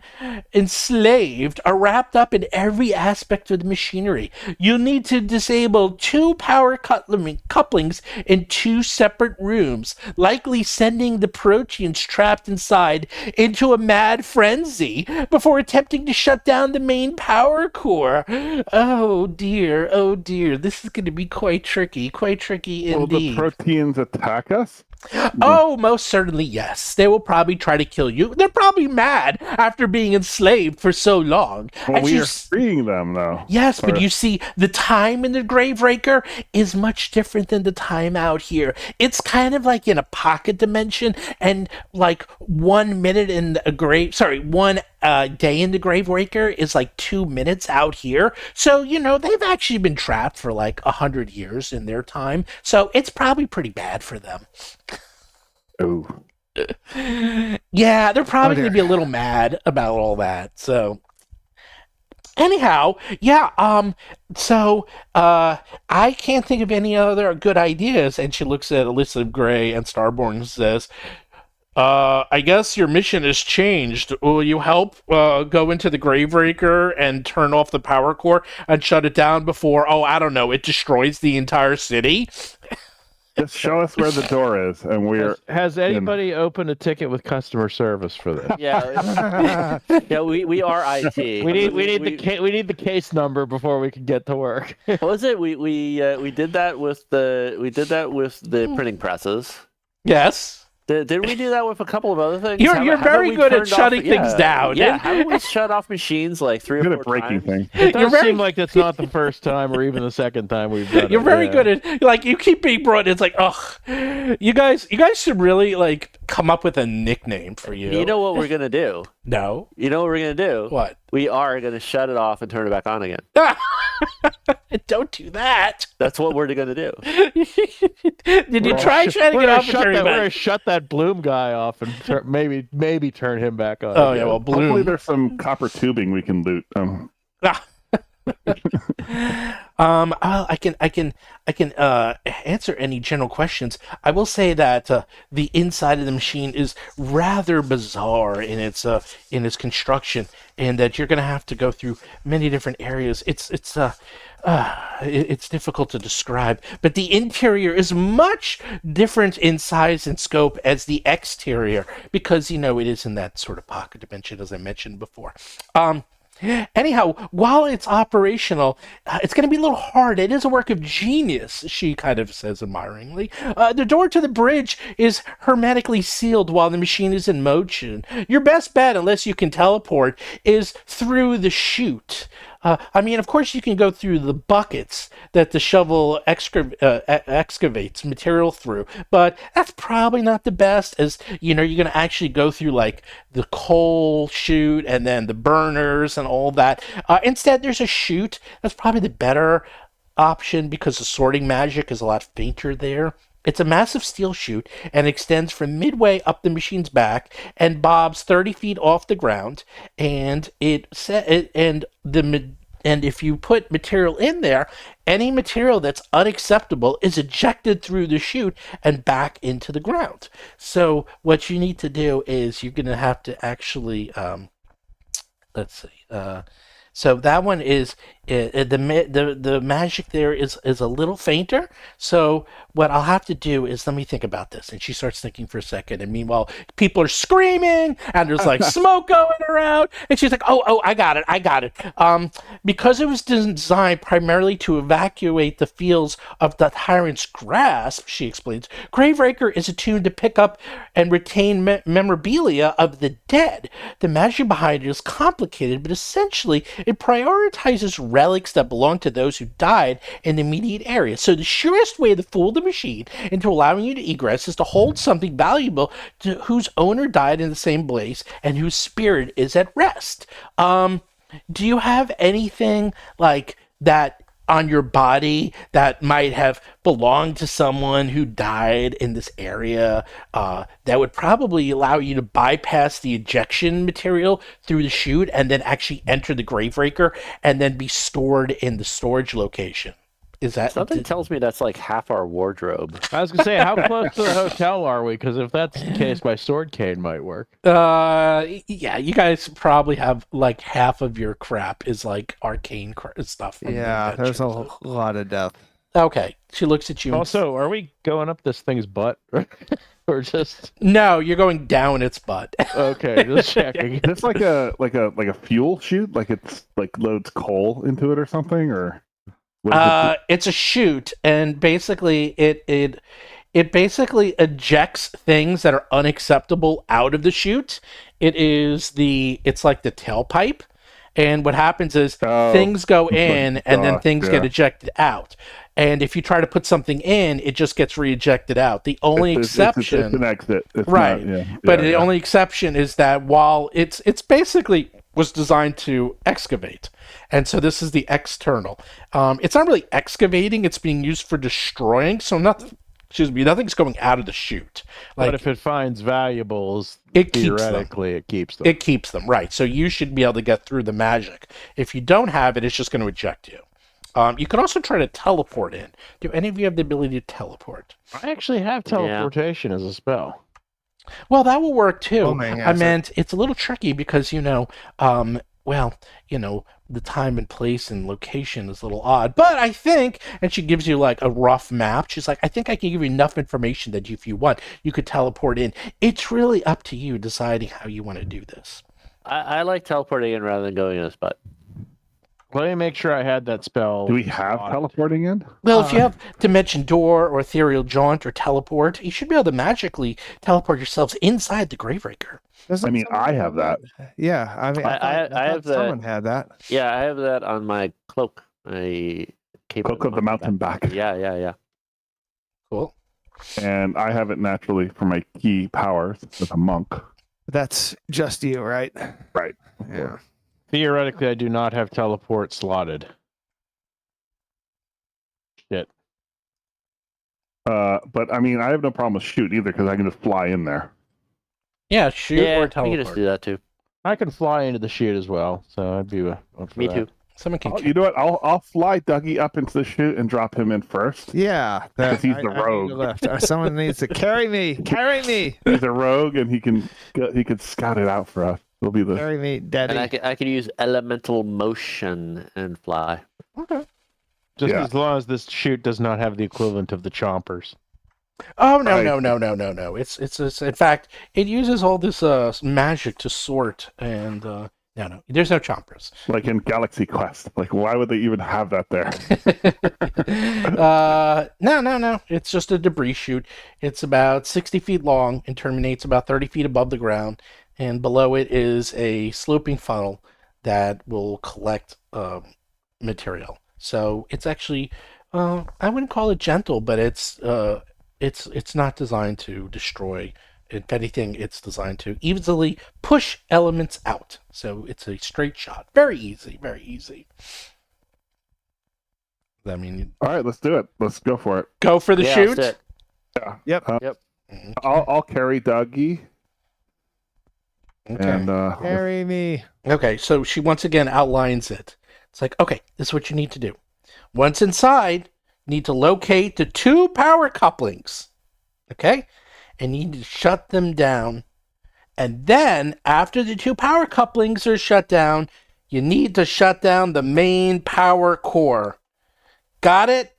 enslaved are wrapped up in every aspect of the machinery. You'll need to disable 2 power couplings in 2 separate rooms, likely sending the proteins trapped inside into a mad frenzy before attempting to shut down the main power core. Oh dear, this is going to be quite tricky indeed. Will the proteins attack us? Oh, most certainly, yes. They will probably try to kill you. They're probably mad after being enslaved for so long. Well, we are freeing them, though. Yes, but you see, the time in the Gravebreaker is much different than the time out here. It's kind of like in a pocket dimension, and like 1 minute in a one day in the Gravebreaker is like 2 minutes out here. So, you know, they've actually been trapped for like 100 years in their time. So it's probably pretty bad for them. Oh. Yeah, they're probably going to be a little mad about all that. So anyhow, yeah, I can't think of any other good ideas. And she looks at Alyssa Gray and Starborn and says, I guess your mission has changed. Will you help go into the Gravebreaker and turn off the power core and shut it down before, I don't know, it destroys the entire city? Just show us where the door is, and we're. Has anybody opened a ticket with customer service for this? Yeah, yeah. We are IT. We need the case number before we can get to work. What was it? We did that with the printing presses. Yes. Did we do that with a couple of other things? You're very good at shutting things down. Yeah, haven't we shut off machines like 3 or 4 breaking times? thing. It does seem like that's not the first time or even the second time we've done it. You're very good at, like, you keep being brought. It's like, you guys should really like come up with a nickname for you. You know what we're gonna do? No. You know what we're gonna do? What? We are gonna shut it off and turn it back on again. Don't do that. That's what we're gonna do. Did you try shutting it off and turning it back? We're gonna shut that Bloom guy off and maybe turn him back on. Oh yeah, well, Bloom. Hopefully there's some copper tubing we can loot. I can answer any general questions. I will say that the inside of the machine is rather bizarre in its construction, and that you're going to have to go through many different areas. It's difficult to describe, but the interior is much different in size and scope as the exterior, because it is in that sort of pocket dimension, as I mentioned before. Anyhow, while it's operational, it's going to be a little hard. It is a work of genius, she kind of says admiringly. The door to the bridge is hermetically sealed while the machine is in motion. Your best bet, unless you can teleport, is through the chute. Of course you can go through the buckets that the shovel excavates material through, but that's probably not the best, as, you're going to actually go through, like, the coal chute and then the burners and all that. Instead, there's a chute. That's probably the better option, because the sorting magic is a lot fainter there. It's a massive steel chute and extends from midway up the machine's back and bobs 30 feet off the ground. And if you put material in there, any material that's unacceptable is ejected through the chute and back into the ground. So what you need to do is you're going to have to actually, let's see. So that one is the magic there is a little fainter. So what I'll have to do is, let me think about this. And she starts thinking for a second. And meanwhile, people are screaming and there's like smoke going around. And she's like, oh, I got it. Because it was designed primarily to evacuate the fields of the tyrant's grasp, she explains, Gravebreaker is attuned to pick up and retain memorabilia of the dead. The magic behind it is complicated, but essentially it prioritizes relics that belong to those who died in the immediate area. So the surest way to fool the machine into allowing you to egress is to hold something valuable to whose owner died in the same place and whose spirit is at rest. Do you have anything like that on your body that might have belonged to someone who died in this area that would probably allow you to bypass the ejection material through the chute and then actually enter the Graveraker and then be stored in the storage location? Is that something tells me that's like half our wardrobe? I was gonna say, how close to the hotel are we? Because if that's the case, my sword cane might work. Yeah, you guys probably have like half of your crap is like arcane stuff. From Yeah, the there's a adventures. lot of death. Okay, she looks at you. and Also, are we going up this thing's butt, or just No, you're going down its butt. okay? Just checking. Is this like a fuel chute? Like it's like loads coal into it or something, or what is it? It's a chute, and basically it basically ejects things that are unacceptable out of the chute. It's like the tailpipe, and what happens is things go in, and then things get ejected out. And if you try to put something in, it just gets re-ejected out. The only exception, it's an exit, it's right? Not, but the only exception is that while it's basically was designed to excavate, and so this is the external. It's not really excavating; it's being used for destroying. So nothing's going out of the chute. Like, But if it finds valuables, it keeps them. theoretically, it keeps them. It keeps them, right? So you should be able to get through the magic. If you don't have it, it's just going to eject you. You can also try to teleport in. Do any of you have the ability to teleport? I actually have teleportation as a spell. Well, that will work too. Homing, I meant it's a little tricky because the time and place and location is a little odd. But I think, and she gives you like a rough map. She's like, I think I can give you enough information that if you want, you could teleport in. It's really up to you deciding how you want to do this. I like teleporting in rather than going in a spot. Let me make sure I had that spell. Do we have teleporting in? Well, if you have Dimension Door or Ethereal Jaunt or Teleport, you should be able to magically teleport yourselves inside the Graveraker. I mean, I have that. Yeah, I mean, I thought have that. someone had that. Yeah, I have that on my cloak. My cape Cloak of the Mountain back. Yeah. Cool. And I have it naturally for my key powers as a monk. That's just you, right? Right. Yeah. Theoretically, I do not have teleport slotted. Shit. But I mean, I have no problem with shoot either because I can just fly in there. Yeah, shoot or we teleport. can just do that too. I can fly into the chute as well, so I'd be up for Me that. too. Someone can. You know what? I'll fly Dougie up into the chute and drop him in first. Yeah, Because he's the I need rogue. a lift. Someone needs to carry me. Carry me. He's a rogue, and he can scout it out for us. He'll be the Carry me, Daddy. And I can use elemental motion and fly. Just Yeah. as long as this chute does not have the equivalent of the chompers. Oh no, Right. no! It's in fact it uses all this magic to sort and no, there's no chompers. like in Galaxy Quest. Like, why would they even have that there? No. It's just a debris chute. It's about 60 feet long and terminates about 30 feet above the ground. And below it is a sloping funnel that will collect material. So it's actually, I wouldn't call it gentle, but it's not designed to destroy. If anything, it's designed to easily push elements out. So it's a straight shot. Very easy, very easy. I mean, All right, let's do it. Let's go for it. go for the Yeah, shoot. that's it. Yeah. Yep. Yep. I'll carry Dougie. Okay. And Carry me. Okay, so she once again outlines it. It's like, okay, this is what you need to do. Once inside, you need to locate the 2 power couplings. Okay? And you need to shut them down. And then, after the 2 power couplings are shut down, you need to shut down the main power core. Got it?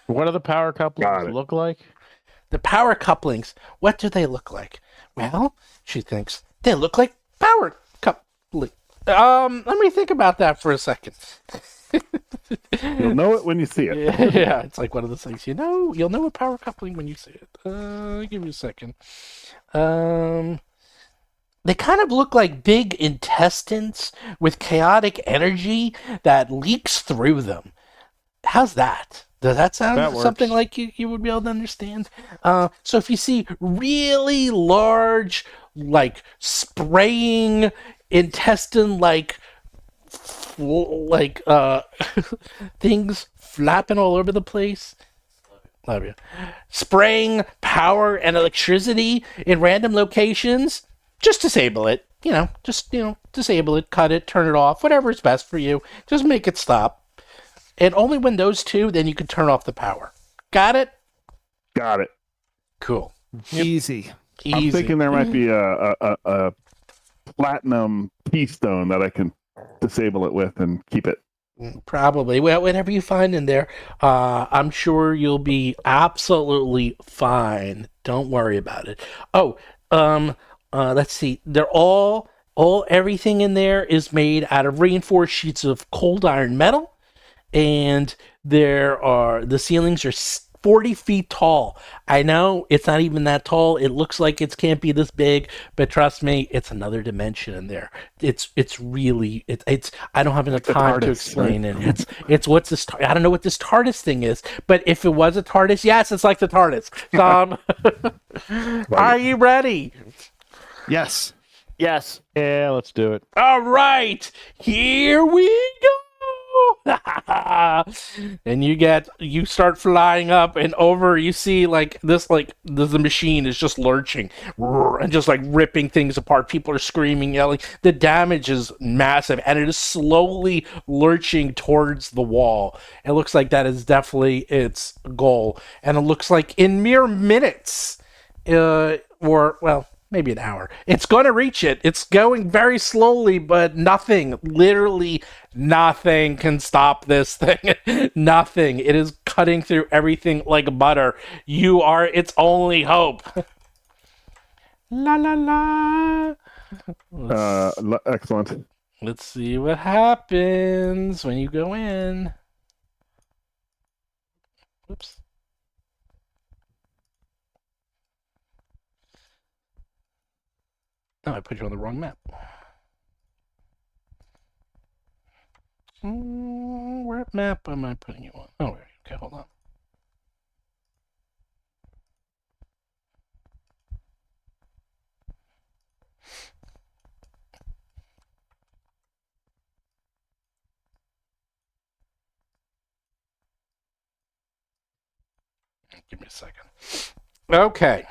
What do the power Got couplings it. look like? The power couplings, what do they look like? Well, she thinks, they look like power coupling. Let me think about that for a second. you'll know it when you see it. Yeah, it's like one of those things. You'll know a power coupling when you see it. Give me a second. They kind of look like big intestines with chaotic energy that leaks through them. How's that? Does that sound That something works. like you would be able to understand? So if you see really large, like spraying intestine, like things flapping all over the place. Love you. Spraying power and electricity in random locations. Just disable it. Disable it, cut it, turn it off, whatever is best for you. Just make it stop. And only when those two, then you can turn off the power. Got it? Got it. Cool. Easy. Easy. I'm thinking there might be a platinum keystone that I can disable it with and keep it. Probably. Well, whatever you find in there, I'm sure you'll be absolutely fine. Don't worry about it. Oh, let's see. They're everything in there is made out of reinforced sheets of cold iron metal, and the ceilings are 40 feet tall. I know it's not even that tall. It looks like it can't be this big, but trust me, it's another dimension in there. It's really I don't have enough time to explain it. It's what's this? I don't know what this TARDIS thing is, but if it was a TARDIS, yes, it's like the TARDIS. Are you ready? Yes. Yes. Yeah, let's do it. All right, here we go. And you start flying up, and over you see the machine is just lurching and just like ripping things apart. People are screaming, yelling. The damage is massive, and it is slowly lurching towards the wall. It looks like that is definitely its goal, and it looks like in mere minutes, maybe an hour, it's going to reach it. It's going very slowly, but literally nothing can stop this thing. Nothing. It is cutting through everything like butter. You are its only hope. La la la. Excellent. Let's see what happens when you go in. Oops. Oh, I put you on the wrong map. Where map am I putting you on? Oh, okay, hold on. Give me a second. Okay.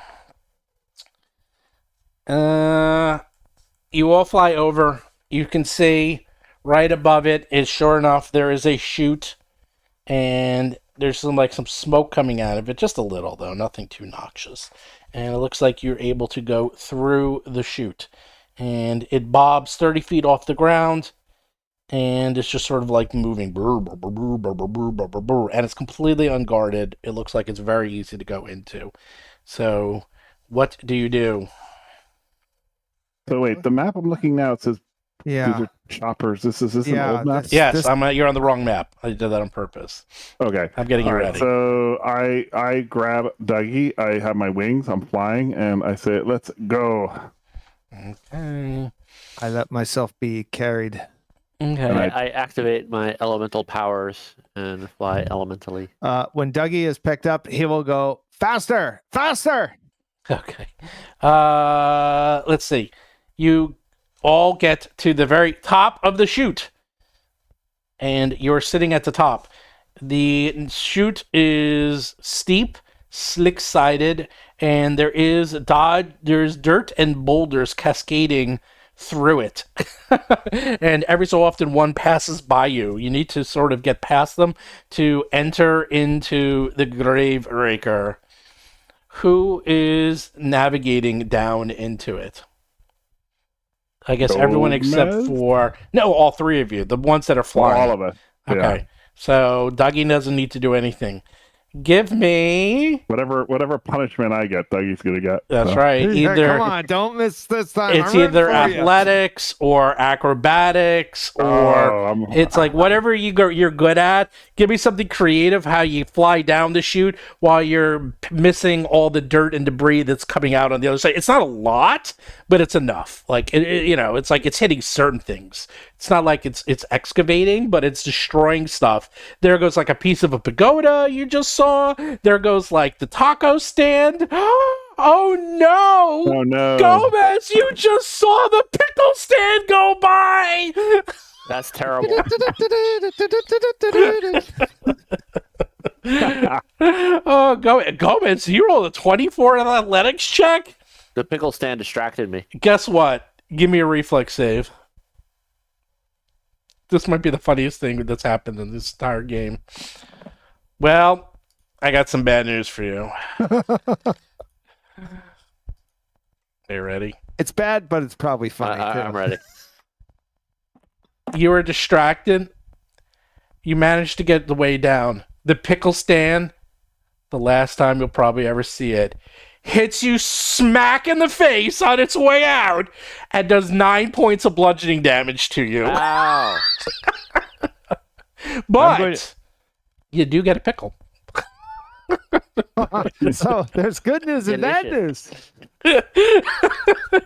You all fly over. You can see right above it is, sure enough, there is a chute, and there's some smoke coming out of it, just a little though, nothing too noxious. And it looks like you're able to go through the chute, and it bobs 30 feet off the ground, and it's just sort of like moving, and it's completely unguarded. It looks like it's very easy to go into. So, what do you do? So wait, the map I'm looking now, it says these Yeah. are choppers. This is an old map. Yes, you're on the wrong map. I did that on purpose. Okay. I'm getting you All right, ready. so I grab Dougie. I have my wings. I'm flying, and I say, "Let's go." Okay. I let myself be carried. Okay. I activate my elemental powers and fly elementally. When Dougie is picked up, he will go faster, faster. Okay. Let's see. You all get to the very top of the chute, and you're sitting at the top. The chute is steep, slick-sided, and there's dirt and boulders cascading through it. And every so often one passes by you. You need to sort of get past them to enter into the grave raker. Who is navigating down into it? I guess everyone except for... No, all three of you. The ones that are flying. All of us. Okay. Yeah. So Dougie doesn't need to do anything. Give me. Whatever punishment I get, Dougie's gonna get. That's so. right. Either Come on, don't miss this time. it's I'm rooting either for you. athletics or acrobatics or it's like whatever you're good at. Give me something creative. How you fly down the chute while you're missing all the dirt and debris that's coming out on the other side. It's not a lot, but it's enough. Like it's like it's hitting certain things. It's not like it's excavating, but it's destroying stuff. There goes like a piece of a pagoda you just saw. There goes like the taco stand. Oh no! Oh no! Gomez, you just saw the pickle stand go by. That's terrible. Oh, Gomez, you rolled a 24 on an athletics check? The pickle stand distracted me. Guess what? Give me a reflex save. This might be the funniest thing that's happened in this entire game. Well, I got some bad news for you. Are you ready? It's bad, but it's probably funny. too. I'm ready. You were distracted. You managed to get the way down. The pickle stand, the last time you'll probably ever see it, hits you smack in the face on its way out and does 9 points of bludgeoning damage to you. Wow. But you do get a pickle. So there's good news and bad news.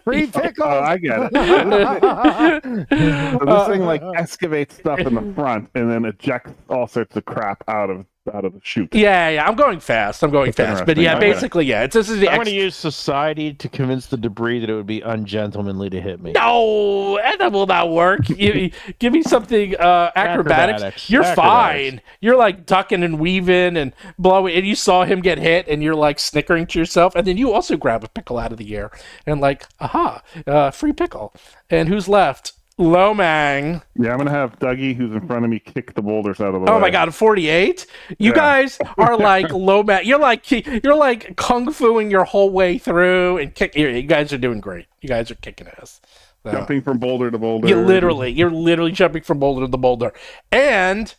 Free pickles. Oh, I get it. So this thing like excavates stuff in the front and then ejects all sorts of crap out of the chute. Yeah, I'm going fast. But interesting. yeah, Okay. basically, yeah. This is the I'm going to use society to convince the debris that it would be ungentlemanly to hit me. No, that will not work. Give me something acrobatics. You're fine. You're like ducking and weaving and blowing, and you saw him get hit, and you're like snickering to yourself, and then you also grab a pickle out of the air, and like, aha, free pickle. And who's left? Lomang. Yeah, I'm gonna have Dougie, who's in front of me, kick the boulders out of the way. Oh my god, 48? You guys are like Lomang. You're like kung fuing your whole way through and kick. You guys are doing great. You guys are kicking ass. So, Jumping from boulder to boulder. you're literally jumping from boulder to boulder, and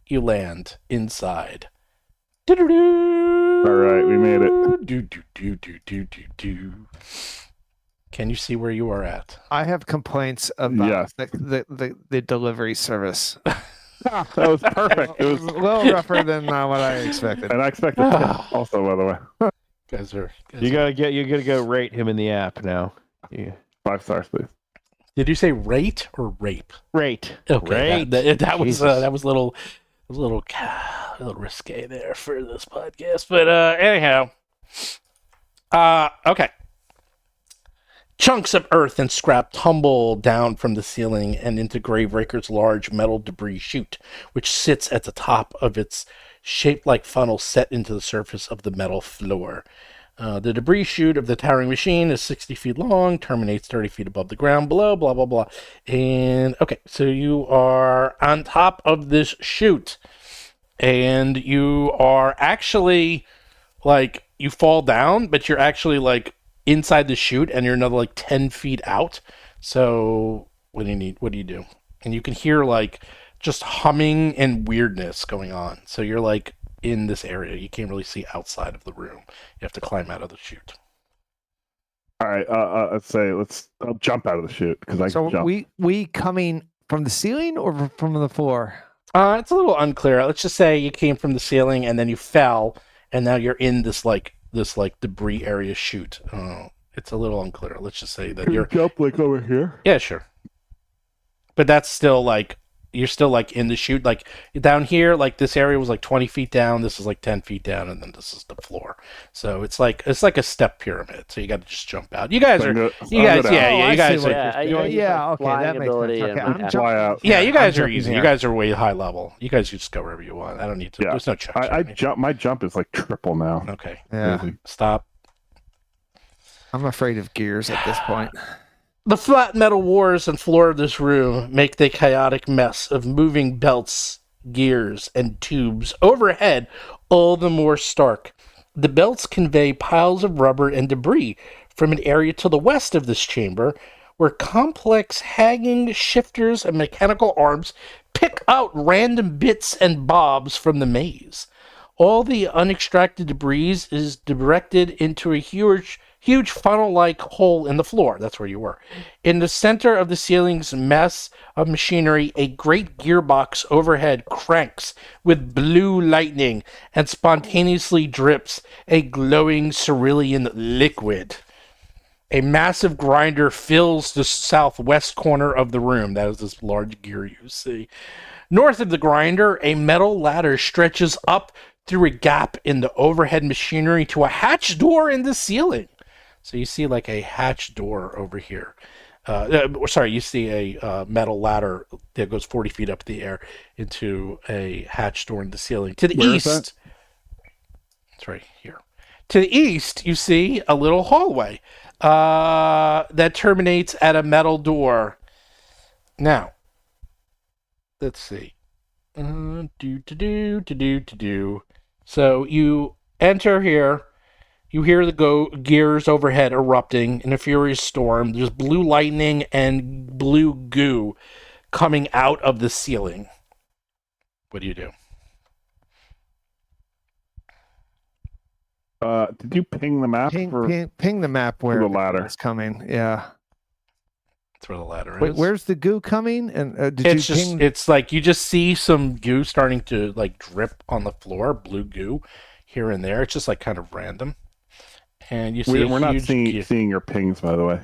you land inside. All right, we made it. Do. Can you see where you are at? I have complaints about Yes. the delivery service. That was perfect. It It was, was a little rougher than what I expected. and I expect it also, by the way. Guys are. You gotta go rate him in the app now. Yeah. 5 stars, please. Did you say rate or rape? Rate. Okay, Rate. that was Jesus. a little risque there for this podcast, but anyhow, okay. Chunks of earth and scrap tumble down from the ceiling and into Graveraker's large metal debris chute, which sits at the top of its shaped like funnel set into the surface of the metal floor. The debris chute of the towering machine is 60 feet long, terminates 30 feet above the ground below, blah, blah, blah. And, okay, so you are on top of this chute, and you are actually, like, you fall down, but you're actually, like, inside the chute, and you're another, like, 10 feet out. So, what do you need? What do you do? And you can hear, like, just humming and weirdness going on. So you're, like, in this area. You can't really see outside of the room. You have to climb out of the chute. All right, I'll jump out of the chute because I So can jump. we coming from the ceiling or from the floor? It's a little unclear. Let's just say you came from the ceiling and then you fell, and now you're in this debris area chute. It's a little unclear. Let's just say that Can you're. you jump like over here? Yeah, sure. But that's still like you're still like in the chute. Like down here, like this area was like 20 feet down. This is like 10 feet down, and then this is the floor. So it's like a step pyramid. So you got to just jump out. You guys are. You guys, yeah, you guys are. Yeah, okay, flying that makes ability sense. Okay, and- I'm yeah. Fly out. Yeah, you guys I'm are jumping easy. here. You guys are way high level. You guys just go wherever you want. I don't need to. Yeah. There's no checks. or I anything. jump. My jump is like triple now. Okay, Yeah, Crazy. stop. I'm afraid of gears at this point. The flat metal walls and floor of this room make the chaotic mess of moving belts, gears, and tubes overhead all the more stark. The belts convey piles of rubber and debris from an area to the west of this chamber, where complex hanging shifters and mechanical arms pick out random bits and bobs from the maze. All the unextracted debris is directed into a huge funnel-like hole in the floor. That's where you were. In the center of the ceiling's mess of machinery, a great gearbox overhead cranks with blue lightning and spontaneously drips a glowing cerulean liquid. A massive grinder fills the southwest corner of the room. That is this large gear you see. North of the grinder, a metal ladder stretches up through a gap in the overhead machinery to a hatch door in the ceiling. So you see like a hatch door over here. You see a metal ladder that goes 40 feet up in the air into a hatch door in the ceiling. To the east, it's right here. To the east, you see a little hallway that terminates at a metal door. Now, let's see. So you enter here. You hear the gears overhead erupting in a furious storm. There's blue lightning and blue goo coming out of the ceiling. What do you do? Did you ping the map? Ping the map where the ladder is coming. Yeah. That's where the ladder is. Wait, where's the goo coming? And it's like you just see some goo starting to like drip on the floor, blue goo here and there. It's just like kind of random. And you see we're not seeing your pings, by the way.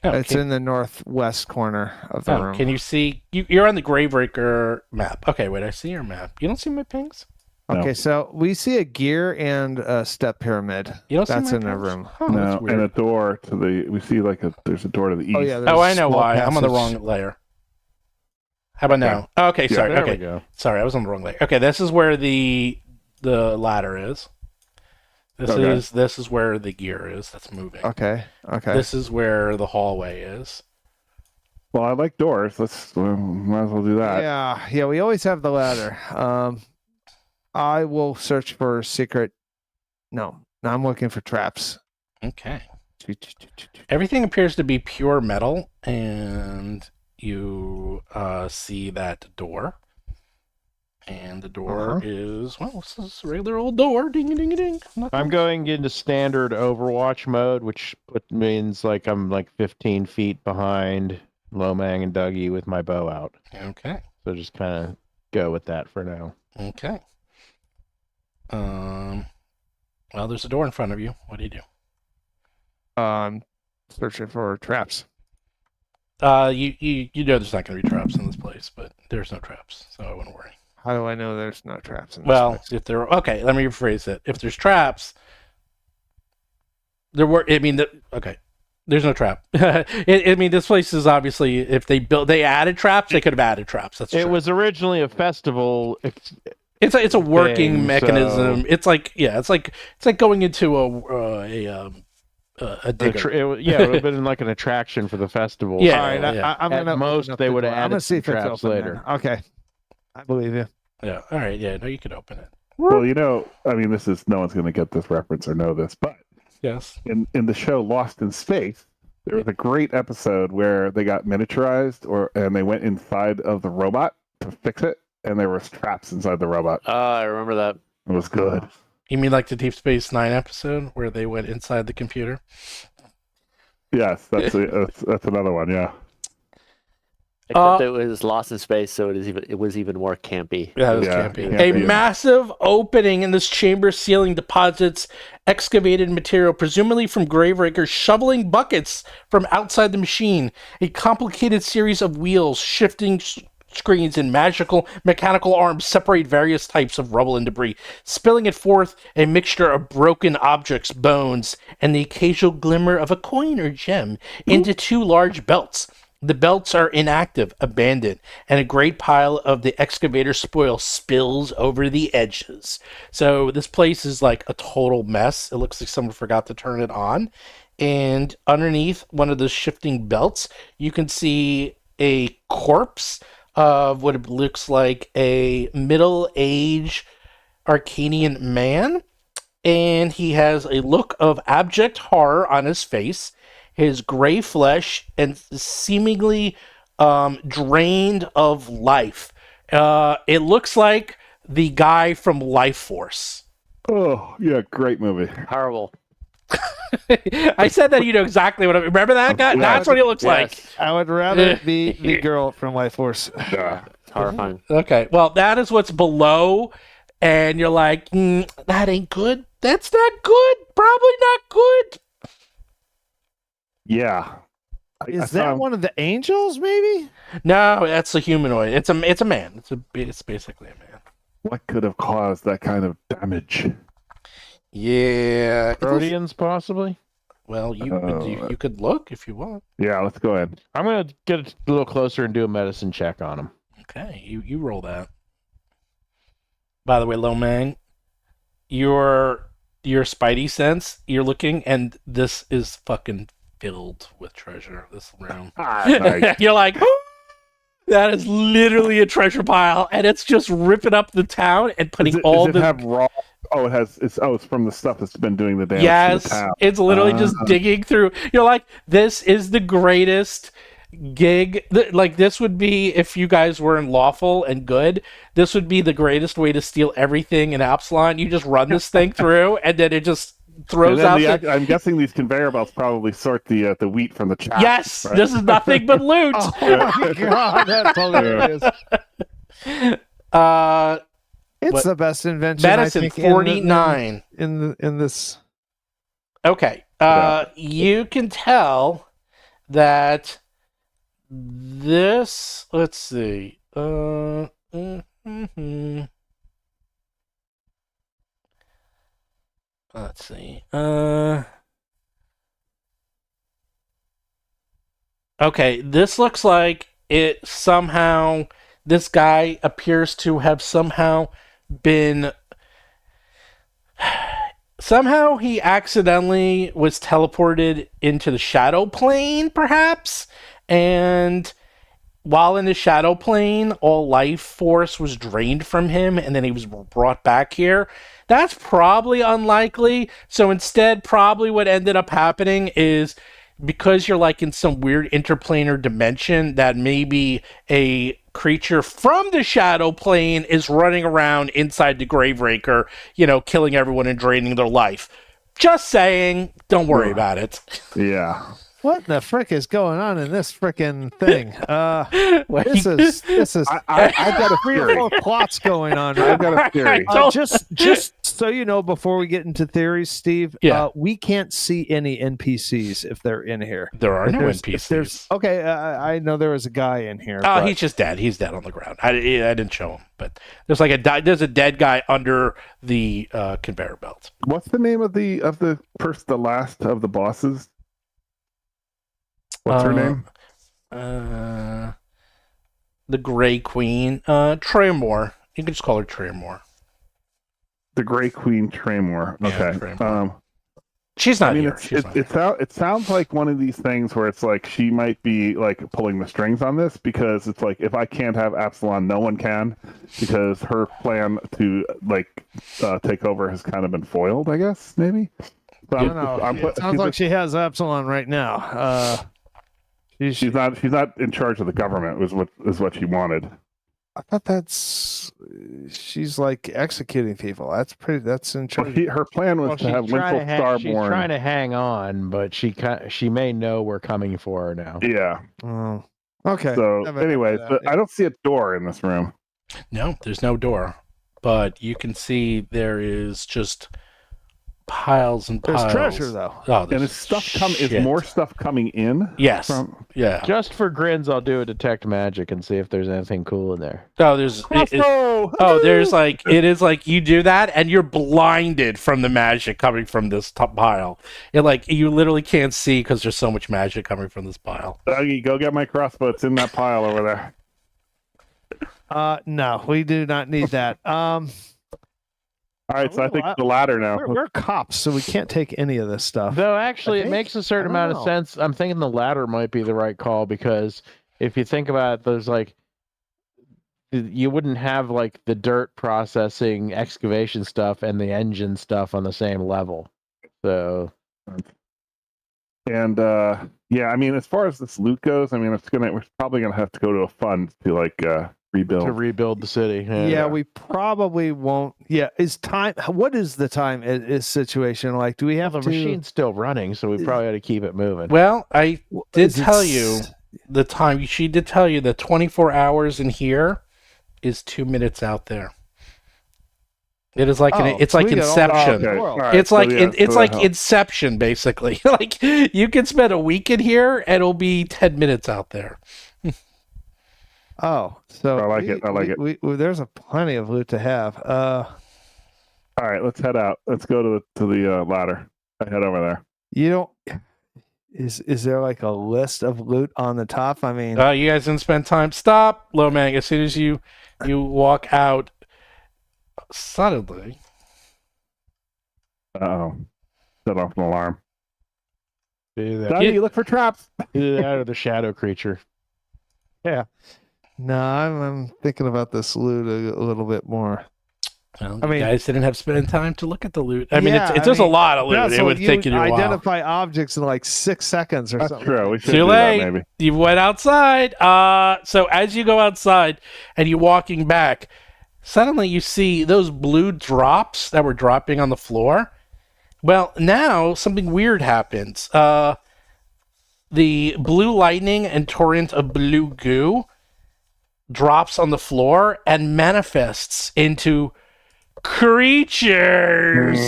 Oh, it's in the northwest corner of the room. Can you see? You're on the Gravebreaker map. Okay, wait, I see your map. You don't see my pings? Okay, so we see a gear and a step pyramid. You don't that's see in my the room. Oh, no, and a door to the. We see there's a door to the east. Oh yeah. I know why. I'm on the wrong layer. How about now? Oh, okay, sorry. There okay, we go. Sorry, I was on the wrong layer. Okay, this is where the ladder is. This is where the gear is that's moving. Okay. This is where the hallway is. Well, I like doors. Might as well do that. Yeah. We always have the ladder. I will search for secret. No, I'm looking for traps. Okay. Everything appears to be pure metal, and you see that door. And the door is, this is a regular old door. Ding, ding, ding. I'm going into standard Overwatch mode, which means like I'm like 15 feet behind Lomang and Dougie with my bow out. Okay. So just kind of go with that for now. Okay. Well, there's a door in front of you. What do you do? Searching for traps. You know there's not going to be traps in this place, but there's no traps, so I wouldn't worry. How do I know there's no traps in this place? If there okay, let me rephrase it. If there's traps, there were. There's no trap. This place is obviously if they added traps, they could have added traps. That's it true. was originally a festival. It's a working mechanism. So... It's like going into a digger. It would have been like an attraction for the festival. Yeah. All right. Yeah. I'm gonna At most they would have added some traps later. Then. Okay. I believe you. Yeah. All right. Yeah. No, you could open it. Well, this is no one's going to get this reference or know this, but yes, in the show Lost in Space, there was a great episode where they got miniaturized and they went inside of the robot to fix it, and there was traps inside the robot. I remember that. It was good. You mean like the Deep Space Nine episode where they went inside the computer? Yes, that's another one. Yeah. Except it was Lost in Space, so it was even more campy. Yeah, it was campy. A massive opening in this chamber ceiling deposits excavated material, presumably from Gravebreakers shoveling buckets from outside the machine. A complicated series of wheels, shifting screens, and mechanical arms separate various types of rubble and debris, spilling it forth a mixture of broken objects, bones, and the occasional glimmer of a coin or gem into two large belts. The belts are inactive, abandoned, and a great pile of the excavator spoil spills over the edges. So this place is like a total mess. It looks like someone forgot to turn it on. And underneath one of the shifting belts, you can see a corpse of what it looks like a middle-aged Arcadian man. And he has a look of abject horror on his face. His gray flesh and seemingly drained of life. It looks like the guy from Life Force. Oh, yeah, great movie. Horrible. I said that you know exactly what I remember that guy? Yeah. That's what he looks like. I would rather be the girl from Life Force. Yeah. It's horrifying. Okay, well, that is what's below, and you're like, that ain't good. That's not good. Probably not good. Yeah. Is that one of the angels, maybe? No, that's a humanoid. It's a man. It's basically a man. What could have caused that kind of damage? Yeah. Proteans, possibly. Well, you could look if you want. Yeah, let's go ahead. I'm gonna get a little closer and do a medicine check on him. Okay, you roll that. By the way, Lomang, your spidey sense, you're looking, and this is fucking filled with treasure. This room. Nice. You're like, that is literally a treasure pile, and it's just ripping up the town and putting Does it have raw? Oh, it has. It's from the stuff that's been doing the damage to Yes, the town. it's literally just digging through. You're like, this is the greatest gig. Like, this would be, if you guys were in lawful and good, this would be the greatest way to steal everything in Absalon. You just run this thing through, and then it just throws out. I'm guessing these conveyor belts probably sort the wheat from the chaff. Yes, right? this is nothing but loot. Oh my god, that's hilarious. It's What? the best invention. Medicine I think, 49. in this. Okay. Yeah. You can tell that this. Let's see. Let's see. Okay, this looks like it somehow. This guy appears to have somehow been. Somehow he accidentally was teleported into the shadow plane, perhaps, and while in the shadow plane, all life force was drained from him, and then he was brought back here. That's probably unlikely. So instead, probably what ended up happening is, because you're like in some weird interplanar dimension, that maybe a creature from the shadow plane is running around inside the Graveraker, killing everyone and draining their life. Just saying, don't worry about it. Yeah. What the frick is going on in this frickin' thing? This is. I've got a three or theory. four plots going on. I've got a theory. Just so you know, before we get into theories, Steve, Yeah. we can't see any NPCs if they're in here. There are If no there's- if NPCs. there's- okay, I know there was a guy in here. Oh, but- he's just dead. He's dead on the ground. I didn't show him, but there's like there's a dead guy under the conveyor belt. What's the name of the last of the bosses? What's her name? The Gray Queen, Tremor. You can just call her Tremor. The Grey Queen Tremor. Yeah, Okay. Tremor. She's not here. It sounds like one of these things where it's like she might be like pulling the strings on this, because it's like, if I can't have Absalon, no one can, because her plan to take over has kind of been foiled, I guess, maybe. So I don't know. It sounds like she has Absalon right now. She's not in charge of the government. Is what she wanted. I thought she's like executing people. That's in charge. Her plan was to have Winslow Starborn. She's trying to hang on, but she may know we're coming for her now. Yeah. Oh, okay. So Never anyway, heard of that. I don't see a door in this room. No, there's no door, but you can see there is just piles and piles. There's treasure though. Oh, And there's is more stuff coming in? Yes. From... Yeah. Just for grins, I'll do a detect magic and see if there's anything cool in there. Oh, there's like, it is like you do that and you're blinded from the magic coming from this top pile. You literally can't see because there's so much magic coming from this pile. Dougie, go get my crossbow. It's in that pile over there. No, we do not need that. All right, so I think the ladder now. We're cops, so we can't take any of this stuff. Though actually, it think? makes a certain I don't amount of know. sense. I'm thinking the ladder might be the right call, because if you think about it, there's you wouldn't have the dirt processing excavation stuff and the engine stuff on the same level. So, And yeah, I mean, as far as this loot goes, I mean, we're probably gonna have to go to a fund to rebuild. to rebuild the city. Yeah, we probably won't. Yeah, is time? What is the time is situation like? Do we have the to? machine's still running, so we probably ought to keep it moving. Well, I did is it tell you the time. She did tell you that 24 hours in here is 2 minutes out there. It is like it's like we got all the Inception. time in the world. All right, It's so like yeah, it's so like that helps. Inception, basically. Like you can spend a week in here, and it'll be 10 minutes out there. Oh, so I like it. I like it. There's a plenty of loot to have. All right, let's head out. Let's go to the ladder. I head over there. You don't. Is there like a list of loot on the top? I mean, You guys didn't spend time. Stop, Lomang. As soon as you walk out, suddenly. Uh-oh. Set off an alarm. Do that. Daddy, you look for traps. Either that or the shadow creature. no, I'm thinking about this loot a little bit more. Well, I mean- you guys didn't have spent time to look at the loot. I mean, Yeah, it's I there's mean, a lot of loot. Yeah, It so would take you a while. identify objects in like 6 seconds or That's something. true. We should Too do late. that maybe. You went outside. So as you go outside and you're walking back, suddenly you see those blue drops that were dropping on the floor. Well, now something weird happens. The blue lightning and torrent of blue goo drops on the floor and manifests into creatures.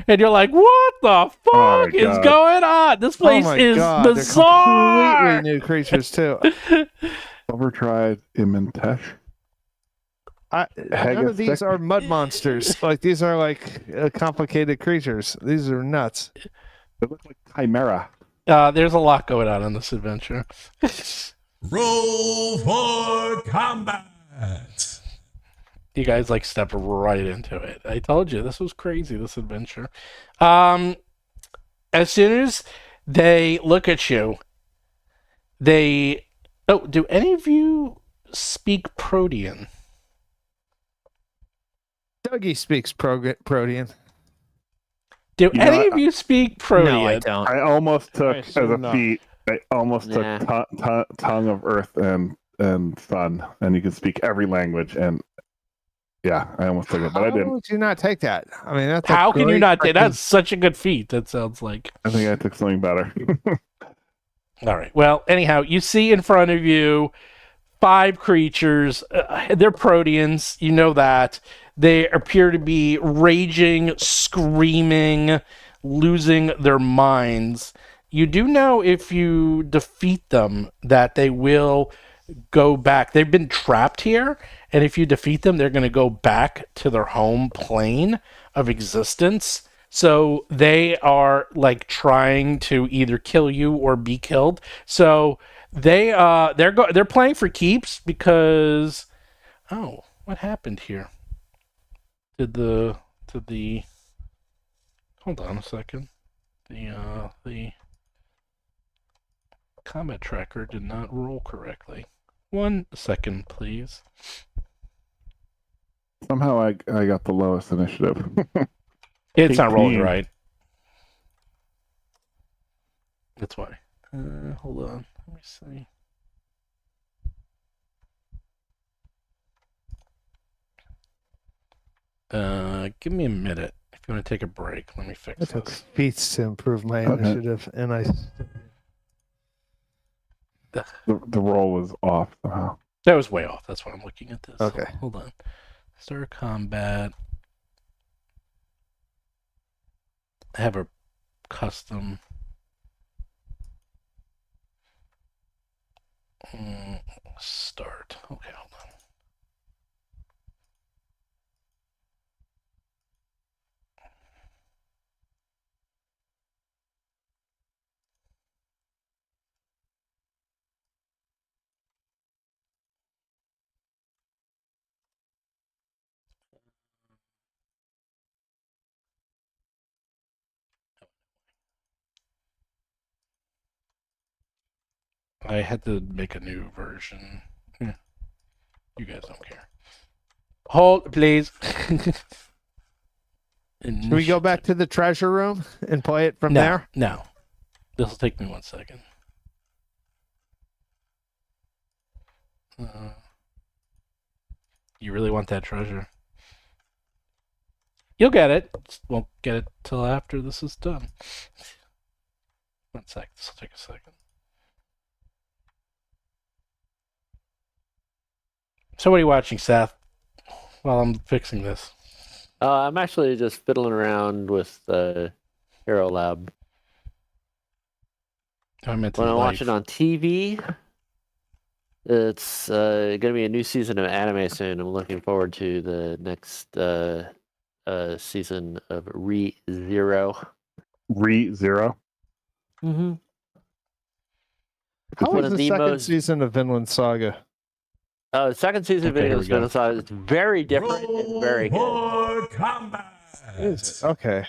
And you're like, what the fuck is God. going on? This place oh my is God, they're bizarre. completely new creatures too. Overtried Imentesh. None of these are mud monsters. Like these are like complicated creatures. These are nuts. They look like chimera. There's a lot going on in this adventure. Roll for combat. You guys like step right into it. I told you this was crazy, this adventure. As soon as they look at you, do any of you speak Protean? Dougie speaks Protean. Do You any know, of you speak Protean? No, I don't. I almost took as assume a not. feat. I almost Nah. took tongue of earth and sun, and you can speak every language. And yeah, I almost took it, but I How didn't. would you not take that? I mean, that's a How can you great not? freaking- That's such a good feat. That sounds like. I think I took something better. All right. Well, anyhow, you see in front of you 5 creatures. They're Proteans. You know that. They appear to be raging, screaming, losing their minds. You do know if you defeat them that they will go back. They've been trapped here, and if you defeat them, they're going to go back to their home plane of existence. So they are like trying to either kill you or be killed. So they're playing for keeps because what happened here? Did the hold on a second. The combat tracker did not roll correctly. 1 second, please. Somehow I got the lowest initiative. It's not rolling 18. right. That's why. Hold on. Let me see. Give me a minute. If you want to take a break, let me fix I took this. feats to improve my Okay. initiative, and I the roll was off somehow. That was way off. That's why I'm looking at this. Okay. Hold on. Start combat. I have a custom. Start. Okay, hold on. I had to make a new version. Yeah. You guys don't care. Hold, please. Can we go back to the treasure room and play it from no, there? No. This will take me 1 second. You really want that treasure. You'll get it. Just won't get it till after this is done. 1 sec. This will take a second. So what are you watching, Seth? While I'm fixing this. I'm actually just fiddling around with the Hero Lab. I meant When I watch life. it on TV, it's going to be a new season of anime soon. I'm looking forward to the next season of Re:Zero. Re:Zero. Mm-hmm. How One was of the the second most- season of Vinland Saga? The second season Okay, here of we go. Vinland Saga is very different and very good. for combat. Okay.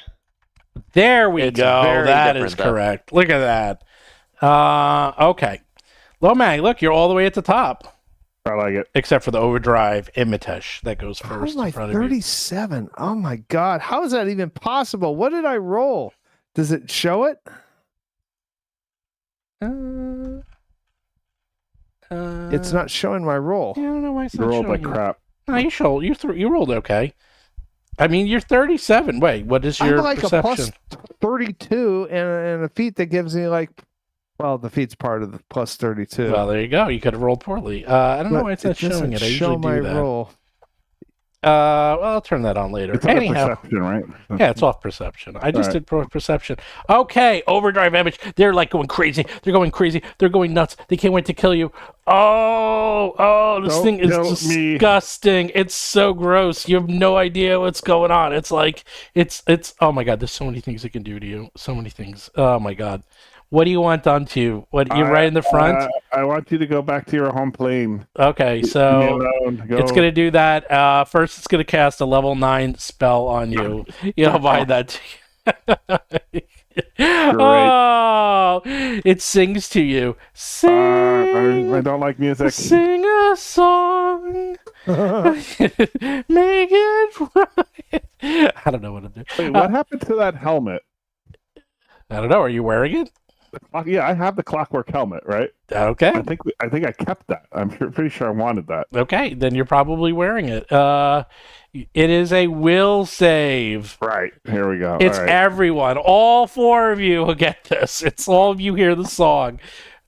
There we It's go. very That is different, though. correct. Look at that. Okay. Lomang, look, you're all the way at the top. I like it. Except for the overdrive Imitesh that goes first Oh my, in front of you. 37. Oh my God. How is that even possible? What did I roll? Does it show it? It's not showing my roll. I don't know why it's You not rolled showing like you. crap. No, you rolled okay. I mean, you're 37. Wait, what is your I'm like perception? a plus 32 and a feat that gives me like, well, the feat's part of the plus 32. Well, there you go. You could have rolled poorly. I don't know But why it's not showing doesn't it. I show usually my do that. roll. Well, I'll turn that on later. It's under Anyhow, perception, right? yeah, it's off perception. I just Alright. did perception. Okay, overdrive image. They're like going crazy. They're going crazy. They're going nuts. They can't wait to kill you. Oh, this Don't thing is kill me. disgusting. It's so gross. You have no idea what's going on. It's like it's. Oh my god, there's so many things it can do to you. So many things. Oh my god. What do you want done to you? What you're right in the front? I want you to go back to your home plane. Okay, Leave me so alone. Go. it's gonna do that. First, it's gonna cast a level 9 spell on you. You'll find that. Oh, it sings to you. Sing, I don't like music. sing a song. Make it right. I don't know what to do. Wait, what happened to that helmet? I don't know. Are you wearing it? Yeah, I have the clockwork helmet, right? Okay. I think I kept that. I'm pretty sure I wanted that. Okay, then you're probably wearing it. It is a will save. Right. Here we go. It's All right. everyone. All 4 of you will get this. It's all of you hear the song.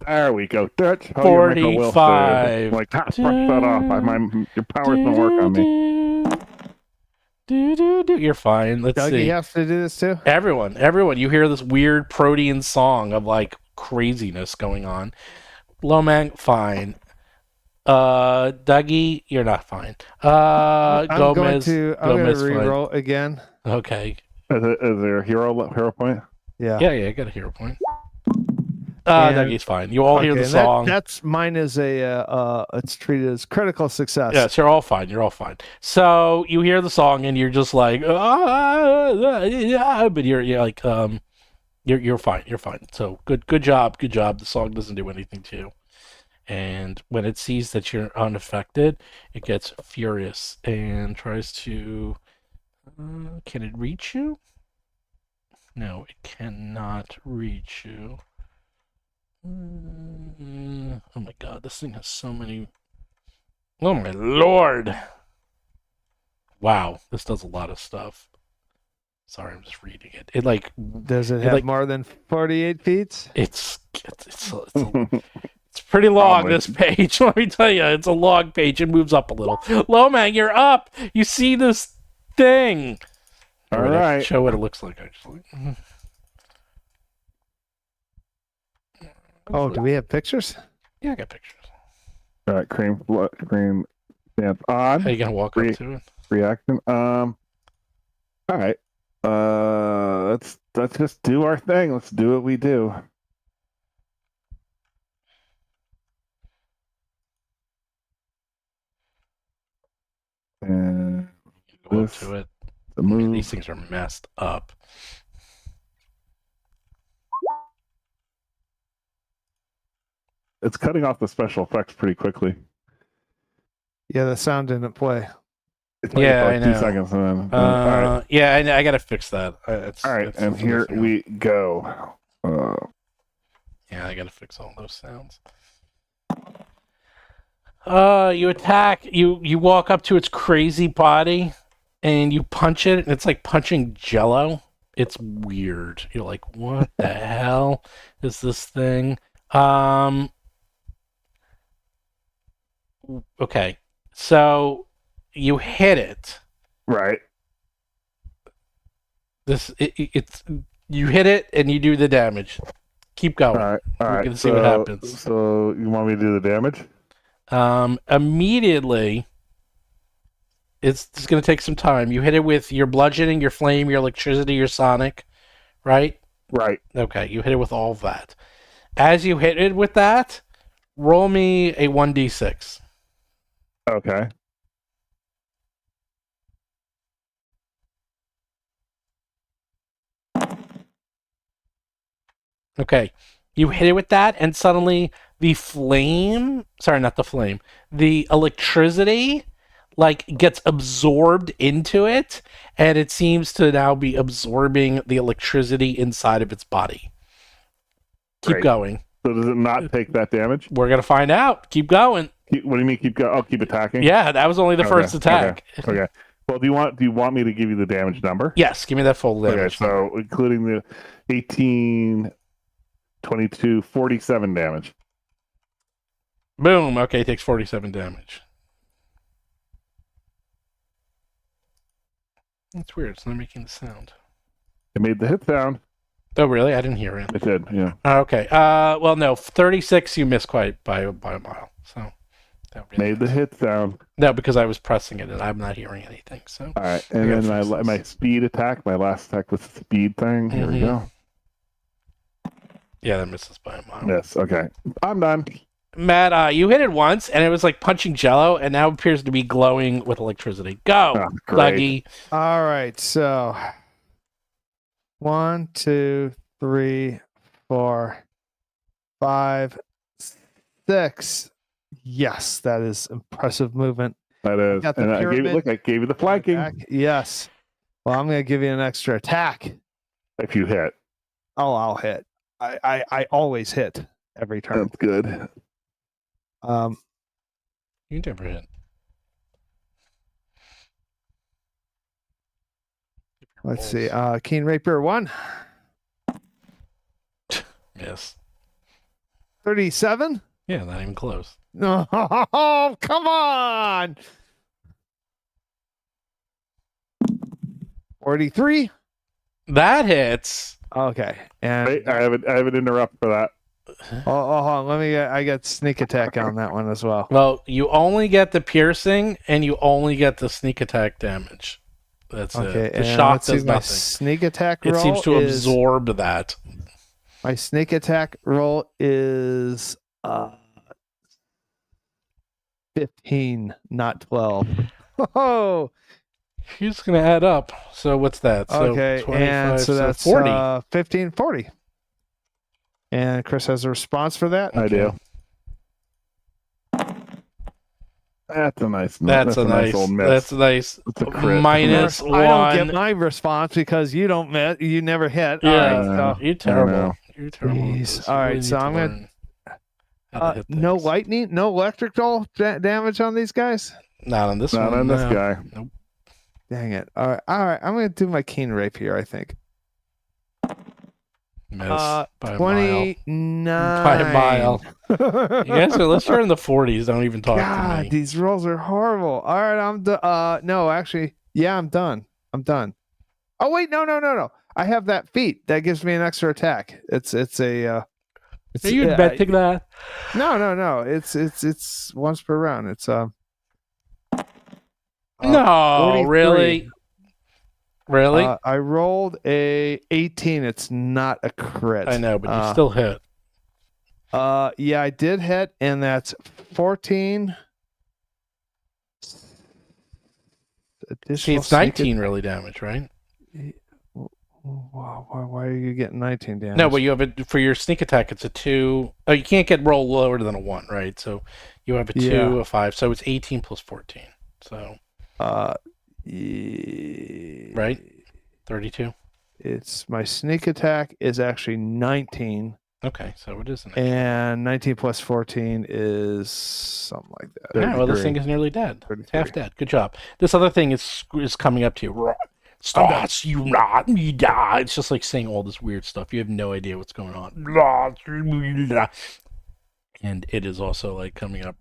There we go. That's how you make a will 45. save. Like, brush that off. Your powers don't work on me. You're fine. Let's Dougie see. has to do this too? Everyone. You hear this weird protean song of like craziness going on. Lomang, fine. Dougie, you're not fine. I'm Gomez, going Gomez, to fine. re-roll again. Okay. Is there a hero point? Yeah. Yeah, I got a hero point. And- Dougie's fine. You all hear the and song. That's mine is it's treated as critical success. Yes, you're all fine. You're all fine. So you hear the song and you're just like, but you're like, you're fine. You're fine. So good job. The song doesn't do anything to you. And when it sees that you're unaffected, it gets furious and tries to. Can it reach you? No, it cannot reach you. Oh my god, this thing has so many. Oh my lord! Wow, this does a lot of stuff. Sorry, I'm just reading it. It like Does it It, have like- more than 48 feet? it's pretty long. Probably. This page, let me tell you, it's a long page. It moves up a little. Lomang, you're up. You see this thing? All Wait, I right. show what it looks like. Actually. Oh, do we have pictures? Yeah, I got pictures. All right. Cream stance on. How you gonna walk up to it? Reaction. All right. Let's just do our thing. Let's do what we do. And Go up This- to it. the I mean, move. these things are messed up. It's cutting off the special effects pretty quickly. Yeah, the sound didn't play. It's playing Yeah, for I like 2 know. seconds and then. All right. Yeah, I gotta fix that. All right. And here we go. Yeah, I gotta fix all those sounds. You attack. You walk up to its crazy body, and you punch it, and it's like punching Jello. It's weird. You're like, what the hell is this thing? Okay, so you hit it. Right. It's you hit it and you do the damage. Keep going. All right. All We're right. gonna see what happens. So you want me to do the damage? Immediately, it's going to take some time. You hit it with your bludgeoning, your flame, your electricity, your sonic, right? Right. Okay, you hit it with all of that. As you hit it with that, roll me a 1d6. Okay. Okay, you hit it with that, and suddenly the flame, sorry, not the flame, the electricity, like, gets absorbed into it, and it seems to now be absorbing the electricity inside of its body. Keep Great. going. So does it not take that damage? We're going to find out. Keep going. What do you mean keep going? Oh, keep attacking? Yeah, that was only the first attack. Okay. Well, do you want me to give you the damage number? Yes, give me that full damage. Okay, so including the 18, 22, 47 damage. Boom. Okay, it takes 47 damage. That's weird. It's not making the sound. It made the hit sound. Oh, really? I didn't hear it. It did, yeah. Okay. Well, no, 36 you missed quite by a mile. So that really Made the hit sound. No, because I was pressing it and I'm not hearing anything. So All right, and then my speed attack, my last attack was the speed thing. Here we go. yeah, that misses by a mile. Yes, okay. I'm done. Matt, you hit it once and it was like punching Jello, and now it appears to be glowing with electricity. Go, Oh, great. Dougie. All right, so 1, 2, 3, 4, 5, 6. Yes, that is impressive movement. That is. Got the And I pyramid. gave you the flanking. Attack. Yes. Well, I'm going to give you an extra attack. If you hit. Oh, I'll hit. I always hit every turn. That's good. You never hit. Let's see. Keen Rapier 1. Yes. 37. Yeah, not even close. No, come on. 43. That hits. Okay. And Wait, I have an interrupt for that. hold on. I got sneak attack on that one as well. Well, you only get the piercing and you only get the sneak attack damage. That's Okay. it. The And shock let's see, does my nothing. sneak attack It roll seems to is, absorb that. my sneak attack roll is 15, not 12. Oh, He's going to add up. So what's that? So okay. 25, And so that's 40. 15, 40. And Chris has a response for that. I do. That's a nice. That's a nice old miss. That's nice. It's a crit. Minus I don't get one. my response because you don't you never hit. Yeah, All right, so, you're terrible. know. You're terrible. at Jeez. this. All You right, really so need to I'm gonna- learn how to hit no things. lightning, no electrical damage on these guys. Not on this Not one. on this no. guy. Dang it! All right. I'm gonna do my keen rapier. I think Miss by a mile. 29 By a mile. You guys are, let's start in the 40s. Don't even talk to God, me. these rolls are horrible. All right, I'm no, actually, yeah, I'm done. Oh wait, no. I have that feat that gives me an extra attack. It's a. It's, Are you inventing that? No. It's once per round. It's No, 43. really? Really? I rolled a 18. It's not a crit. I know, but you still hit. Yeah, I did hit, and that's 14. See, it's 19 really damage, right? Why are you getting 19 damage? No, but you have it for your sneak attack. It's a 2. Oh, you can't get roll lower than a 1, right? So you have a 2, Yeah. a 5. So it's 18 plus 14. So right, 32. It's my sneak attack is actually 19. Okay, so it is an And 19 plus 14 is something like that. Yeah, well, this 33. thing is nearly dead. It's 33. half dead. Good job. This other thing is coming up to you. Starts you not me die. It's just like saying all this weird stuff. You have no idea what's going on. And it is also like coming up.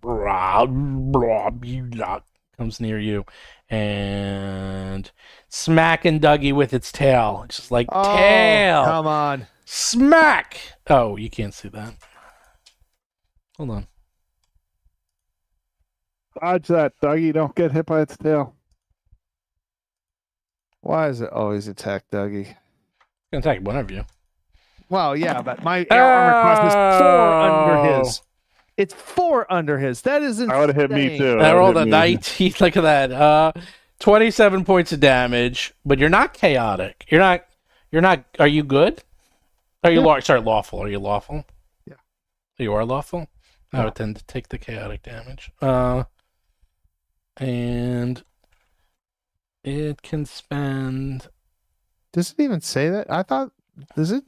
Comes near you and smacking Dougie with its tail. It's just like tail. Come on. Smack. Oh, you can't see that. Hold on. Dodge that, Dougie. Don't get hit by its tail. Why does it always attack Dougie? It's gonna attack one of you. Well, yeah, but my air armor class is 4 under Oh. his. It's 4 under his. That is insane. That would have hit me too. I That rolled would've a hit me. 19. Look at that. 27 points of damage, but you're not chaotic. You're not. Are you good? Are you lawful? Are you lawful? Yeah. You are lawful? I Yeah. would tend to take the chaotic damage. And it can spend. Does it even say that? I thought. Does it?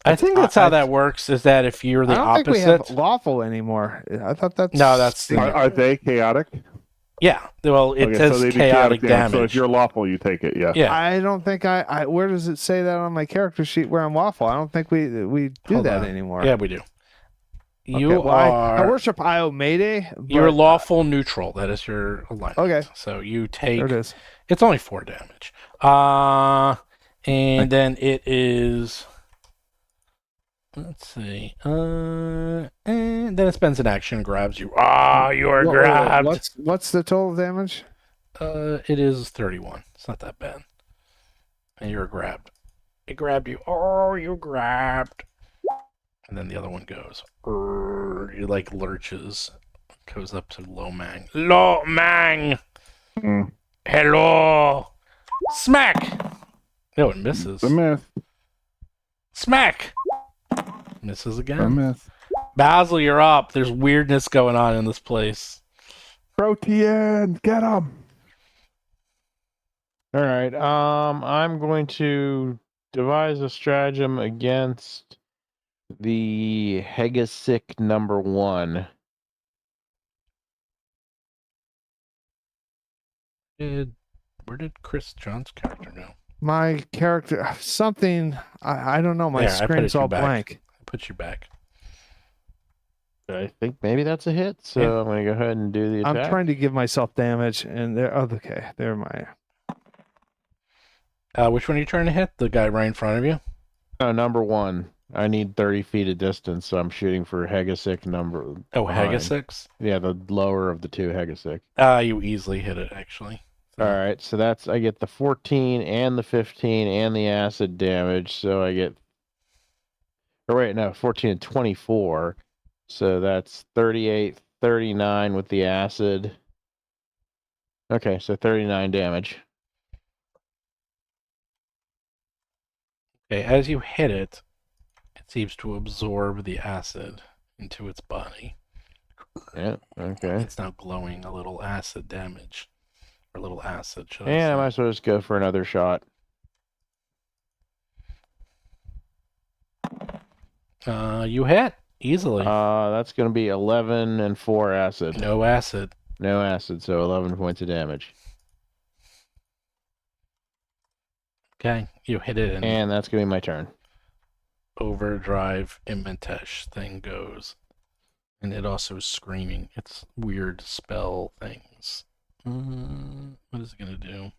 I think that's how that works. Is that if you're the I don't opposite? think we have lawful anymore. I thought that's. No, that's Are they chaotic? Yeah. Well, it Okay, says they do chaotic damage. So if you're lawful, you take it. Yeah. Yeah. I don't think I. Where does it say that on my character sheet where I'm lawful? I don't think we do Hold that on. anymore. Yeah, we do. Okay, You well, are. I worship Io Mayday. You're but- lawful neutral. That is your alignment. Okay. So you take. There it is. It's only 4 damage. And then it is. Let's see. And then it spends an action and grabs you. Ah, you are Whoa, grabbed. What's the total damage? It is 31. It's not that bad. And you're grabbed. It grabbed you. Oh, you grabbed. And then the other one goes. It like lurches. Goes up to Lomang. Lomang! Mm. Hello! Smack! No, it misses. The myth. Smack! Misses The again. myth. Basil, you're up. There's weirdness going on in this place. Protean, get him. All right. I'm going to devise a stratagem against the Hegasic #1. Where did Chris John's character go? My character something. I don't know. My There, I put screen's it all back. blank. I put you back. I think maybe that's a hit, so Yeah. I'm going to go ahead and do the attack. I'm trying to give myself damage, and there. Oh, okay. There my. Which one are you trying to hit? The guy right in front of you? No, #1. I need 30 feet of distance, so I'm shooting for Hegasic number. Oh, Behind. Hegasic? Yeah, the lower of the two Hegasic. You easily hit it, actually. All right, so I get the 14 and the 15 and the acid damage, so I get. Or wait, no, 14 and 24. So that's 38, 39 with the acid. Okay, so 39 damage. Okay, as you hit it, it seems to absorb the acid into its body. Yeah, okay. It's now glowing a little acid damage. Or a little acid, should And I I might say. as well just go for another shot. You hit easily. That's going to be 11 and 4 acid. No acid. No acid, so 11 points of damage. Okay, you hit it, and And that's going to be my turn. overdrive Imentesh thing goes. And it also is screaming. It's weird spell things. What is it going to do?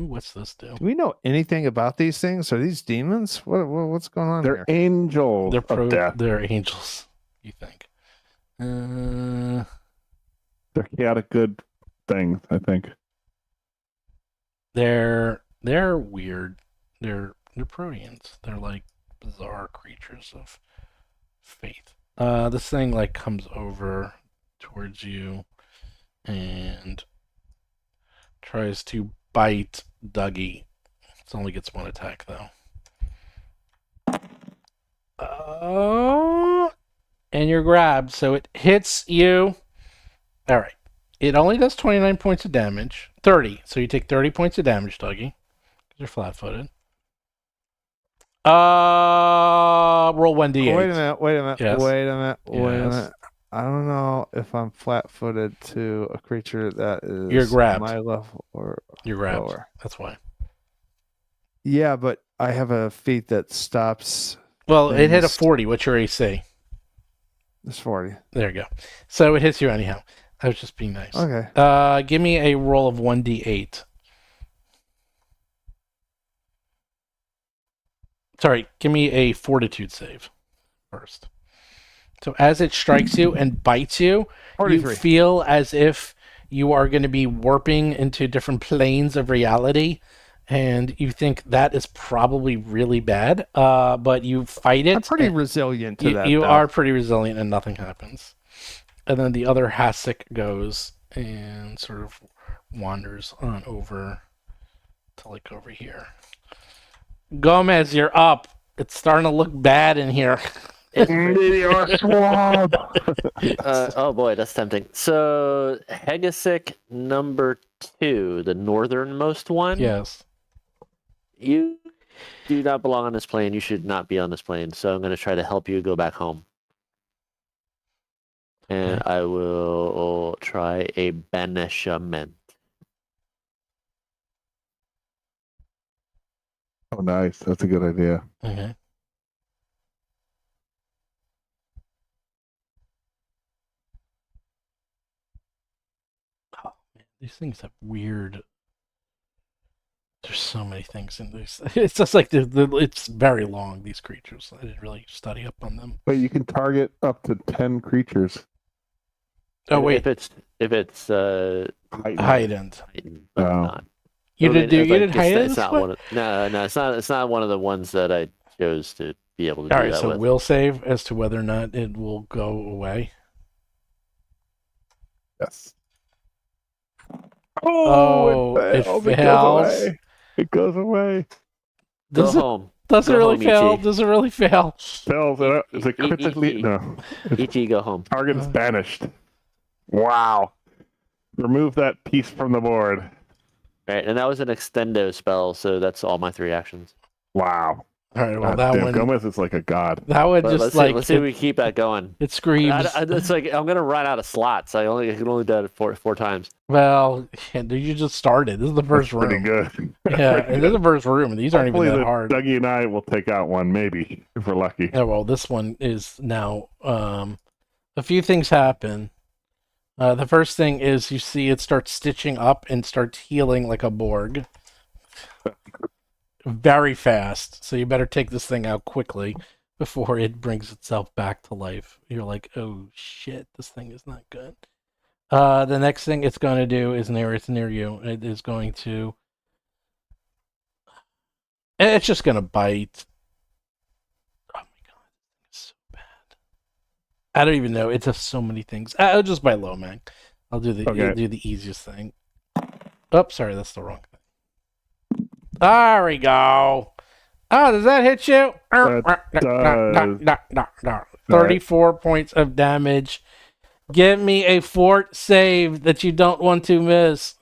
Ooh, what's this do? Do we know anything about these things? Are these demons? What's going on They're here? angels They're of death. they're angels, you think. They're chaotic good things, I think. They're weird. They're proteans. They're like bizarre creatures of faith. This thing like comes over towards you and tries to bite Dougie. It only gets 1 attack though. Oh, and you're grabbed, so it hits you. All right. It only does 29 points of damage. 30. So you take 30 points of damage, Dougie. Because you're flat-footed. Roll 1d8. Wait a minute. Wait a minute. Yes. Wait a minute. Wait a Yes. minute. I don't know if I'm flat-footed to a creature that is You're grabbed. my level or You're grabbed. lower. That's why. Yeah, but I have a feat that stops. Well, it hit a things. 40. What's your AC? It's 40. There you go. So it hits you anyhow. I was just being nice. Okay. Give me a roll of 1d8. Sorry, give me a fortitude save first. So as it strikes you and bites you, 43. you feel as if you are going to be warping into different planes of reality, and you think that is probably really bad, but you fight it. I'm pretty and resilient to that. you though. are pretty resilient and nothing happens. And then the other Hasek goes and sort of wanders on over to like over here. Gomez, you're up. It's starting to look bad in here. Meteor swamp. Oh boy, that's tempting. So Hegasik number 2, the northernmost one. Yes. You do not belong on this plane. You should not be on this plane. So I'm going to try to help you go back home. And I will try a banishment. Oh, nice. That's a good idea. Okay. Oh, man, these things have weird. There's so many things in this. It's just like it's very long. These creatures. I didn't really study up on them. But you can target up to 10 creatures. Oh wait, If it's Heightened. heightened. but Oh. not. You I mean, did do it's you like, did it's- heightened? It's not one of, no, it's not one of the ones that I chose to be able to All do right, that so with. we'll save as to whether or not it will go away. Yes. Oh, it failed. fails. It goes away. Go Does it home. does it Go really home, fail? E.T. Does it really fail? Fails. Is it critically? No. E.T. go home. Target is banished. Wow. Remove that piece from the board. Right, and that was an extendo spell, so that's all my 3 actions. Wow. All right, well God that damn, one Gomez is like a god. that one But just let's like see, let's see if we keep that going. it screams. It's like I'm gonna run out of slots. I can only do it four times. Well, you just started. This is the first That's pretty room. good. Yeah, Pretty and this is the first room, and these aren't even Hopefully that hard. Dougie and I will take out one, maybe, if we're lucky. Yeah, well, this one is now. A few things happen. The first thing is you see it starts stitching up and starts healing like a Borg. Very fast. So you better take this thing out quickly before it brings itself back to life. You're like, oh shit, this thing is not good. The next thing it's going to do is it's near you. It is going to. It's just going to bite. Oh my god, it's so bad. I don't even know. It's just so many things. I'll just bite low, man. I'll do the easiest thing. Oh, sorry, that's the wrong thing. There we go. Oh, does that hit you? That does. 34 points of damage. Give me a fort save that you don't want to miss.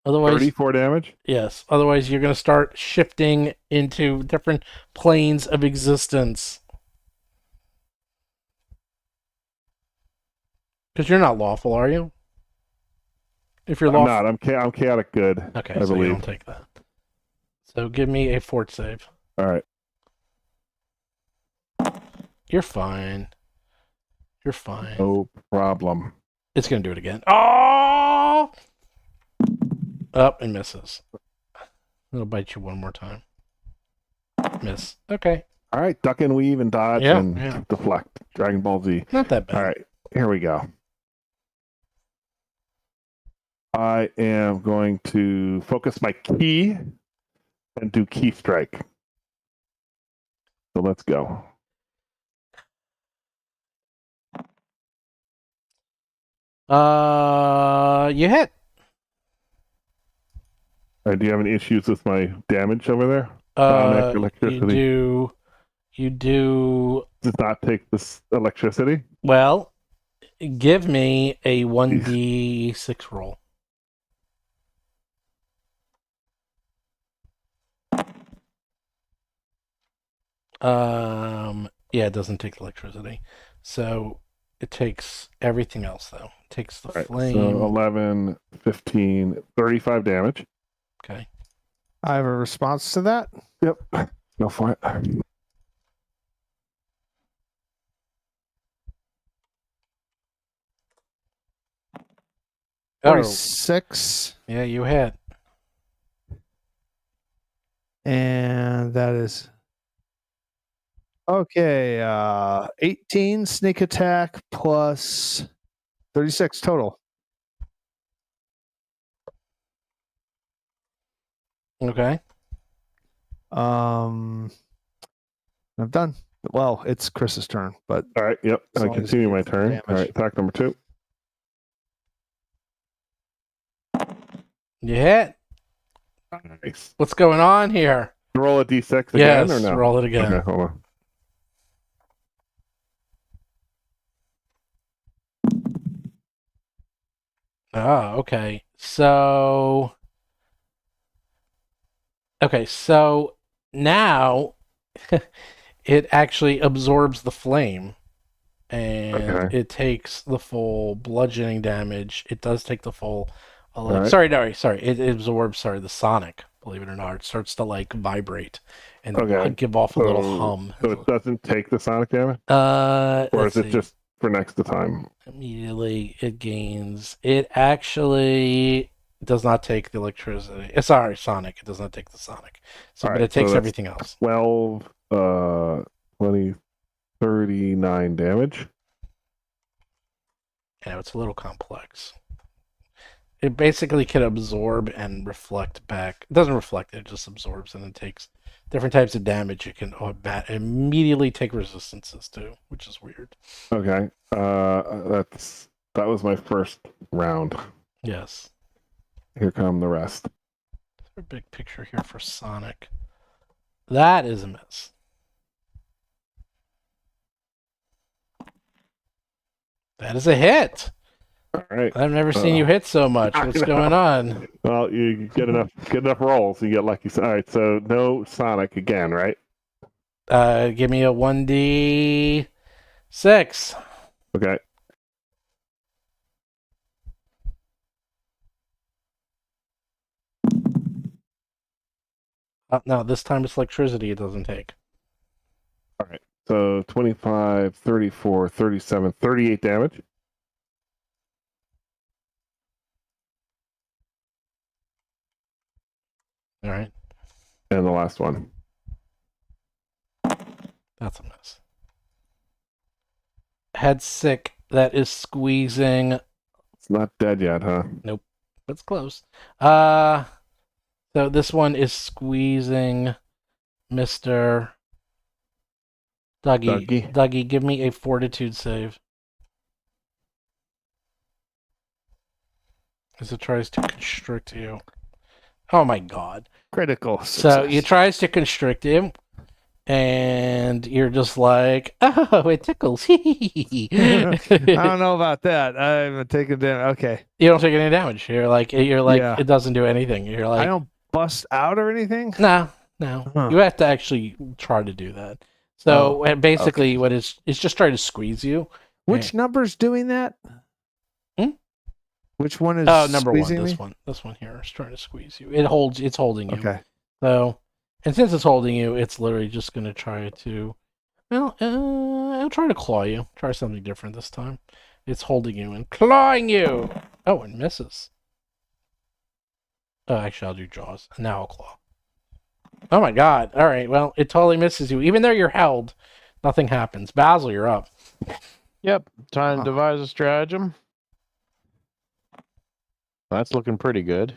Otherwise, 34 damage? yes. Otherwise, you're going to start shifting into different planes of existence. Because you're not lawful, are you? If you're I'm lawful, not. I'm chaotic good. okay, I so you believe. don't take that. So give me a fort save. All right. You're fine. You're fine. No problem. It's gonna do it again. Oh! Up and misses. It'll bite you one more time. Miss. Okay. All right. Duck and weave and dodge Yeah, and yeah. deflect. Dragon Ball Z. Not that bad. All right. Here we go. I am going to focus my key and do key strike. So let's go. You hit. All right, do you have any issues with my damage over there? Sonic, electricity. You do. Does not take this electricity. Well, give me a 1d6 roll. Yeah, it doesn't take electricity. So it takes everything else, though. It takes the All right, flame. so 11, 15, 35 damage. Okay. I have a response to that. Yep. Go for it. Oh, 46. yeah, you hit. And that is okay. 18 sneak attack plus 36 total. Okay. I'm done. Well, it's Chris's turn, but All right, yep. As I long as continue you my get turn. damage. All right, attack number 2. You hit. Nice. What's going on here? Roll a d6 Yes, again or no? roll it again. Okay, hold on. Oh, okay. So now it actually absorbs the flame and Okay. it takes the full bludgeoning damage. It does take the full right. sorry. It absorbs the sonic, believe it or not. It starts to like vibrate and Okay. give off a little hum. So it doesn't take the sonic damage? Or Let's is it see. just for next to time? Immediately it gains. It actually does not take the electricity. Sorry, sonic. It does not take the sonic. So, All but right, it takes so that's everything else. 12, 20, 39 damage. Yeah, it's a little complex. It basically can absorb and reflect back. It doesn't reflect, it just absorbs and it takes different types of damage. You can immediately take resistances to, which is weird. Okay. That was my first round. Yes. Here come the rest. There's a big picture here for Sonic. That is a miss. That is a hit. All right. I've never seen you hit so much. What's going on? Well, you get enough rolls, you get lucky. All right, so no Sonic again, right? Give me a 1d6. Okay. No, this time it's electricity it doesn't take. All right. So 25, 34, 37, 38 damage. All right. And the last one. That's a miss. Head sick. That is squeezing. It's not dead yet, huh? Nope. That's close. So this one is squeezing Mr. Dougie. Dougie, give me a fortitude save. As it tries to constrict you. Oh my god. critical So success. it tries to constrict him, and you're just like, oh, it tickles. I don't know about that. I haven't taken damage. Okay. You don't take any damage. You're like, Yeah. it doesn't do anything. You're like, I don't bust out or anything. no. Huh. You have to actually try to do that. So basically, what it's just trying to squeeze you. Which number's doing that? Hmm? Which one is? Number one. squeezing me? This one here is trying to squeeze you. It's holding you. Okay. So, and since it's holding you, it's literally just going to try to, it'll try to claw you. Try something different this time. It's holding you and clawing you. Oh, and misses. Oh, actually, I'll do jaws. And now I'll claw. Oh my god. All right. Well, it totally misses you. Even though you're held, nothing happens. Basil, you're up. Yep. Time to devise a stratagem. That's looking pretty good.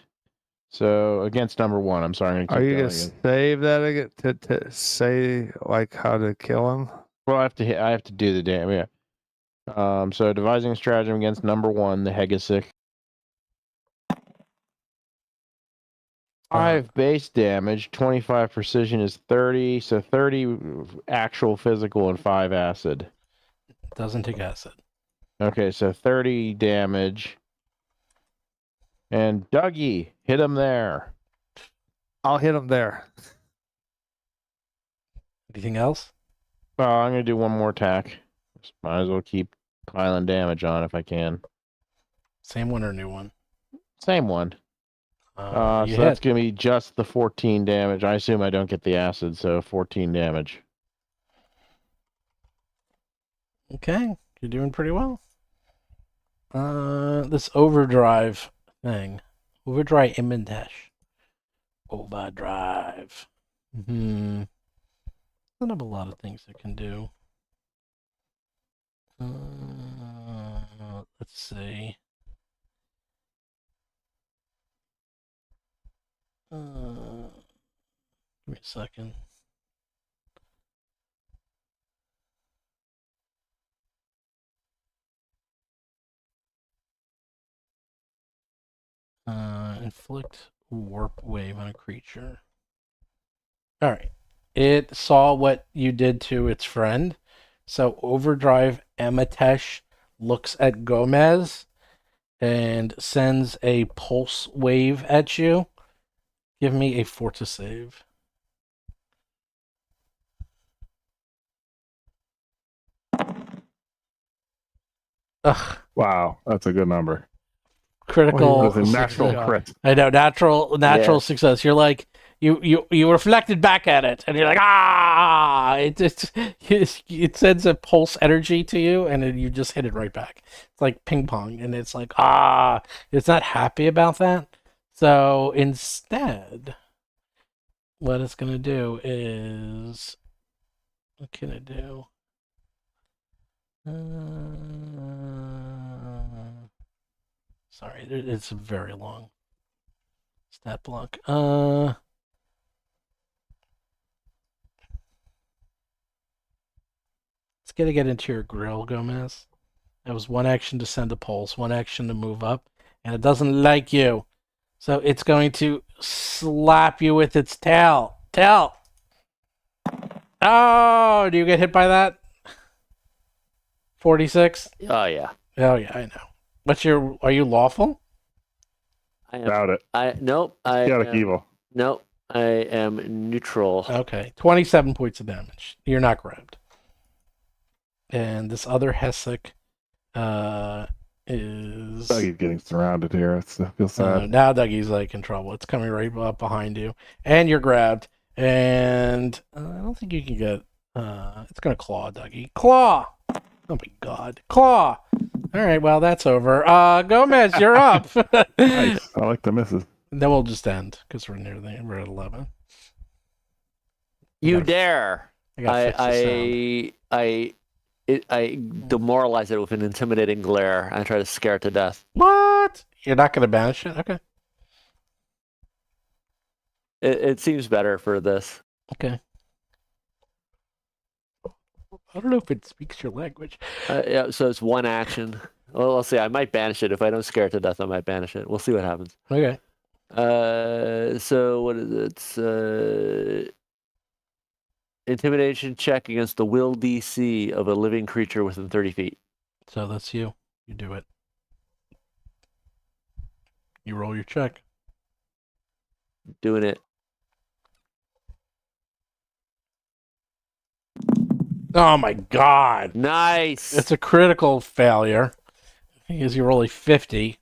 So against number one, I'm sorry. I'm gonna Are keep you going gonna again. save that again to say like how to kill him? Well, I have to do the damn. Yeah. So devising a stratagem against number one, the Hegesic. 5 base damage, 25 precision is 30, so 30 actual physical and 5 acid. Doesn't take acid. Okay, so 30 damage. And Dougie, hit him there. I'll hit him there. Anything else? I'm gonna do one more attack. Might as well keep piling damage on if I can. Same one or new one? Same one. You So that's hit. gonna be just the 14 damage. I assume I don't get the acid, so 14 damage. Okay, you're doing pretty well. This overdrive thing. Overdrive Imendash. Overdrive. Doesn't have a lot of things it can do. Let's see. Give me a second. Inflict warp wave on a creature. All right. It saw what you did to its friend. So Overdrive Amatesh looks at Gomez and sends a pulse wave at you. Give me a Fortis save. Ugh. Wow, that's a good number. Critical. That was a natural success. crit. I know, natural Yeah. success. You're like you reflected back at it, and you're like, ah! It sends a pulse energy to you, and then you just hit it right back. It's like ping pong, and it's like, ah! It's not happy about that. So instead, what it's gonna do is, what can it do? Sorry, it's a very long stat block. It's gonna get into your grill, Gomez. That was one action to send a pulse, one action to move up, and it doesn't like you. So it's going to slap you with its tail. Tail! Oh, do you get hit by that? 46? Oh yeah. Oh yeah, I know. Are you lawful? I am. Doubt it. Nope. Chaotic evil. Nope. I am neutral. Okay, 27 points of damage. You're not grabbed. And this other Hessic is... Dougie's getting surrounded here. I feel sad. now Dougie's like in trouble. It's coming right up behind you. And you're grabbed. And I don't think you can get... it's going to claw, Dougie. Claw! Oh my god. Claw! Alright, well, that's over. Gomez, you're up! Nice. I like the misses. Then we'll just end, because we're at 11. You gotta- dare! I gotta fix the sound. I demoralize it with an intimidating glare. I try to scare it to death. What? You're not going to banish it? Okay. It seems better for this. Okay. I don't know if it speaks your language. Yeah, so it's one action. Well, let's see. I might banish it. If I don't scare it to death, I might banish it. We'll see what happens. Okay. So what is it? It's intimidation check against the will DC of a living creature within 30 feet. So that's you. You do it. You roll your check. Doing it. Oh my god. Nice. It's a critical failure. Because you roll a 50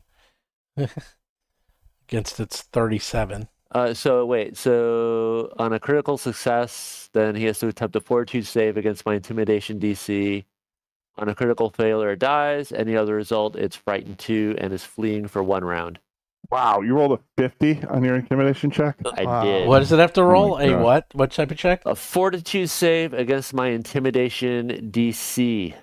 against its 37. So wait. So on a critical success, then he has to attempt a fortitude save against my intimidation DC. On a critical failure, it dies. Any other result, it's frightened 2 and is fleeing for 1 round. Wow, you rolled a 50 on your intimidation check? I Wow. did. What does it have to roll? my A God. what? What type of check? A fortitude save against my intimidation DC.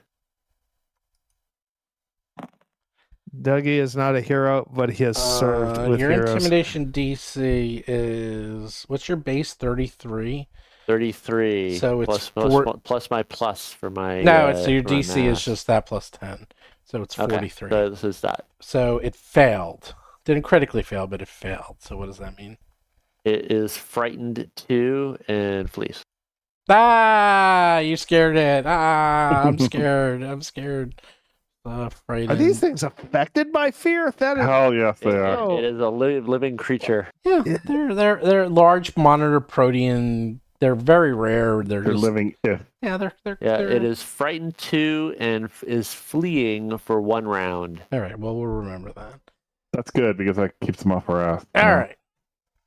Dougie is not a hero, but he has served with your heroes. intimidation DC is... What's your base? 33? 33. So it's plus my plus for my. No, so your for my DC is math. just that plus 10. So it's 43. Okay, so this is that. So it failed. Didn't critically fail, but it failed. So what does that mean? It is frightened 2 and flees. Ah, you scared it. Ah, I'm scared. I'm scared. Frightened. Are these things affected by fear? That is, Hell yes, they are. It is a living creature. Yeah, they're large monitor protein They're very rare. They're Just, living if. Yeah, they're. It is frightened 2 and is fleeing for 1 round. All right. Well, we'll remember that. That's good because that keeps them off our ass. All right.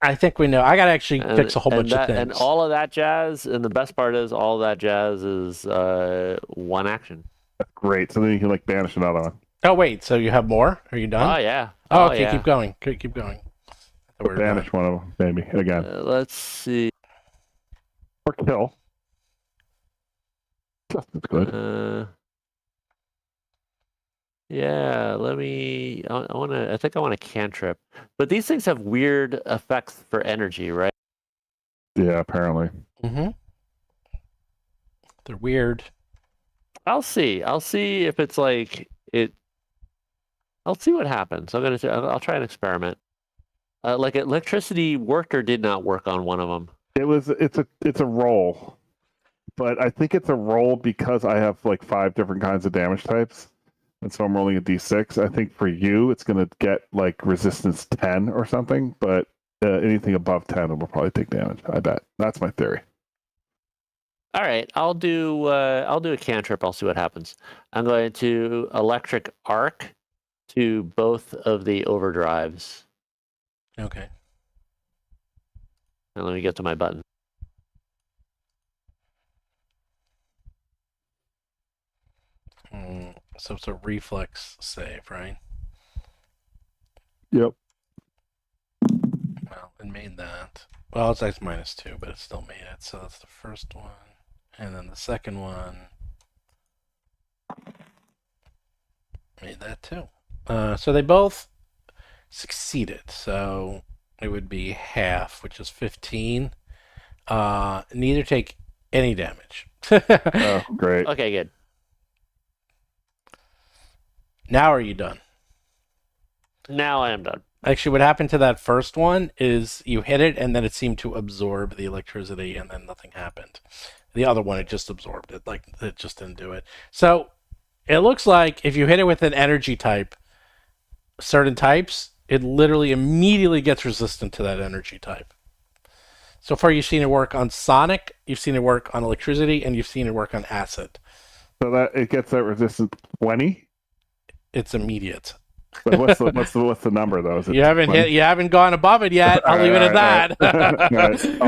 I think we know. I got to actually fix a whole bunch of things. And all of that jazz, and the best part is all of that jazz is 1 action. That's great. So then you can like banish another one. Oh, wait. So you have more? Are you done? Oh, yeah. Oh, okay. Yeah. Keep going. Keep going. Banish one of them, maybe, again. Let's see. Or kill. Just as good. Yeah, let me. I think I want a cantrip. But these things have weird effects for energy, right? Yeah, apparently. Mm-hmm. They're weird. I'll see if it's like it. I'll see what happens. I'll try an experiment. Like electricity worked or did not work on one of them. It's a roll, but I think it's a roll because I have like 5 different kinds of damage types, and so I'm rolling a d6. I think for you, it's gonna get like resistance 10 or something, but anything above 10 will probably take damage. I bet that's my theory. All right, I'll do a cantrip. I'll see what happens. I'm going to electric arc to both of the overdrives. Okay. And let me get to my button. So it's a reflex save, right? Yep. Well, it made that. Well, it's X -2, but it still made it. So that's the first one. And then the second one made that too. So they both succeeded. So it would be half, which is 15. Neither take any damage. Oh, great. Okay, good. Now are you done? Now I am done. Actually, what happened to that first one is you hit it and then it seemed to absorb the electricity and then nothing happened. The other one, it just absorbed it. Like, it just didn't do it. So it looks like if you hit it with an energy type, certain types, it literally immediately gets resistant to that energy type. So far, you've seen it work on sonic, you've seen it work on electricity, and you've seen it work on acid. So that it gets that resistance 20. It's immediate. But what's the number though? Is it You haven't gone above it yet. I'll leave it at that.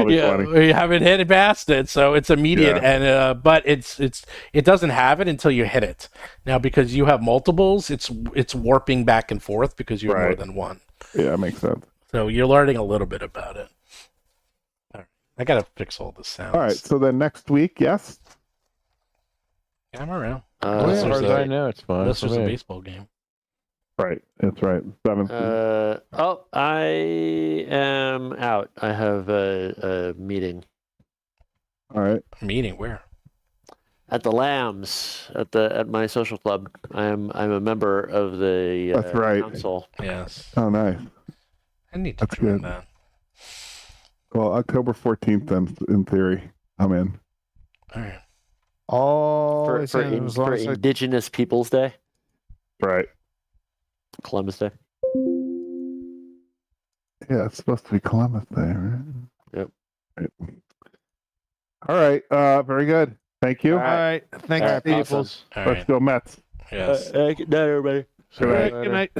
You haven't hit it past it, so it's immediate. Yeah. And but it doesn't have it until you hit it. Now, because you have multiples, it's warping back and forth because you have more than one. Yeah, that makes sense. So you're learning a little bit about it. All right. I gotta fix all the sounds. All right. So then next week, yes. Yeah, I'm around. As far as I know, it's fine. This was a baseball game. Right. That's right. 7th. I am out. I have a meeting. All right. Meeting where? At the Lambs at my social club. I'm a member of the That's right. council. Yes. Oh, nice. I need to That's join good. that. Well, October 14th, then, in theory, I'm in. All right. For Indigenous Peoples Day. Right. Columbus Day. Yeah, it's supposed to be Columbus Day, right? Yep. Right. All right. Very good. Thank you. All right. Thanks, All right, people. awesome. All Let's right. go Mets. Yes. Good night, everybody. Good night. Good night.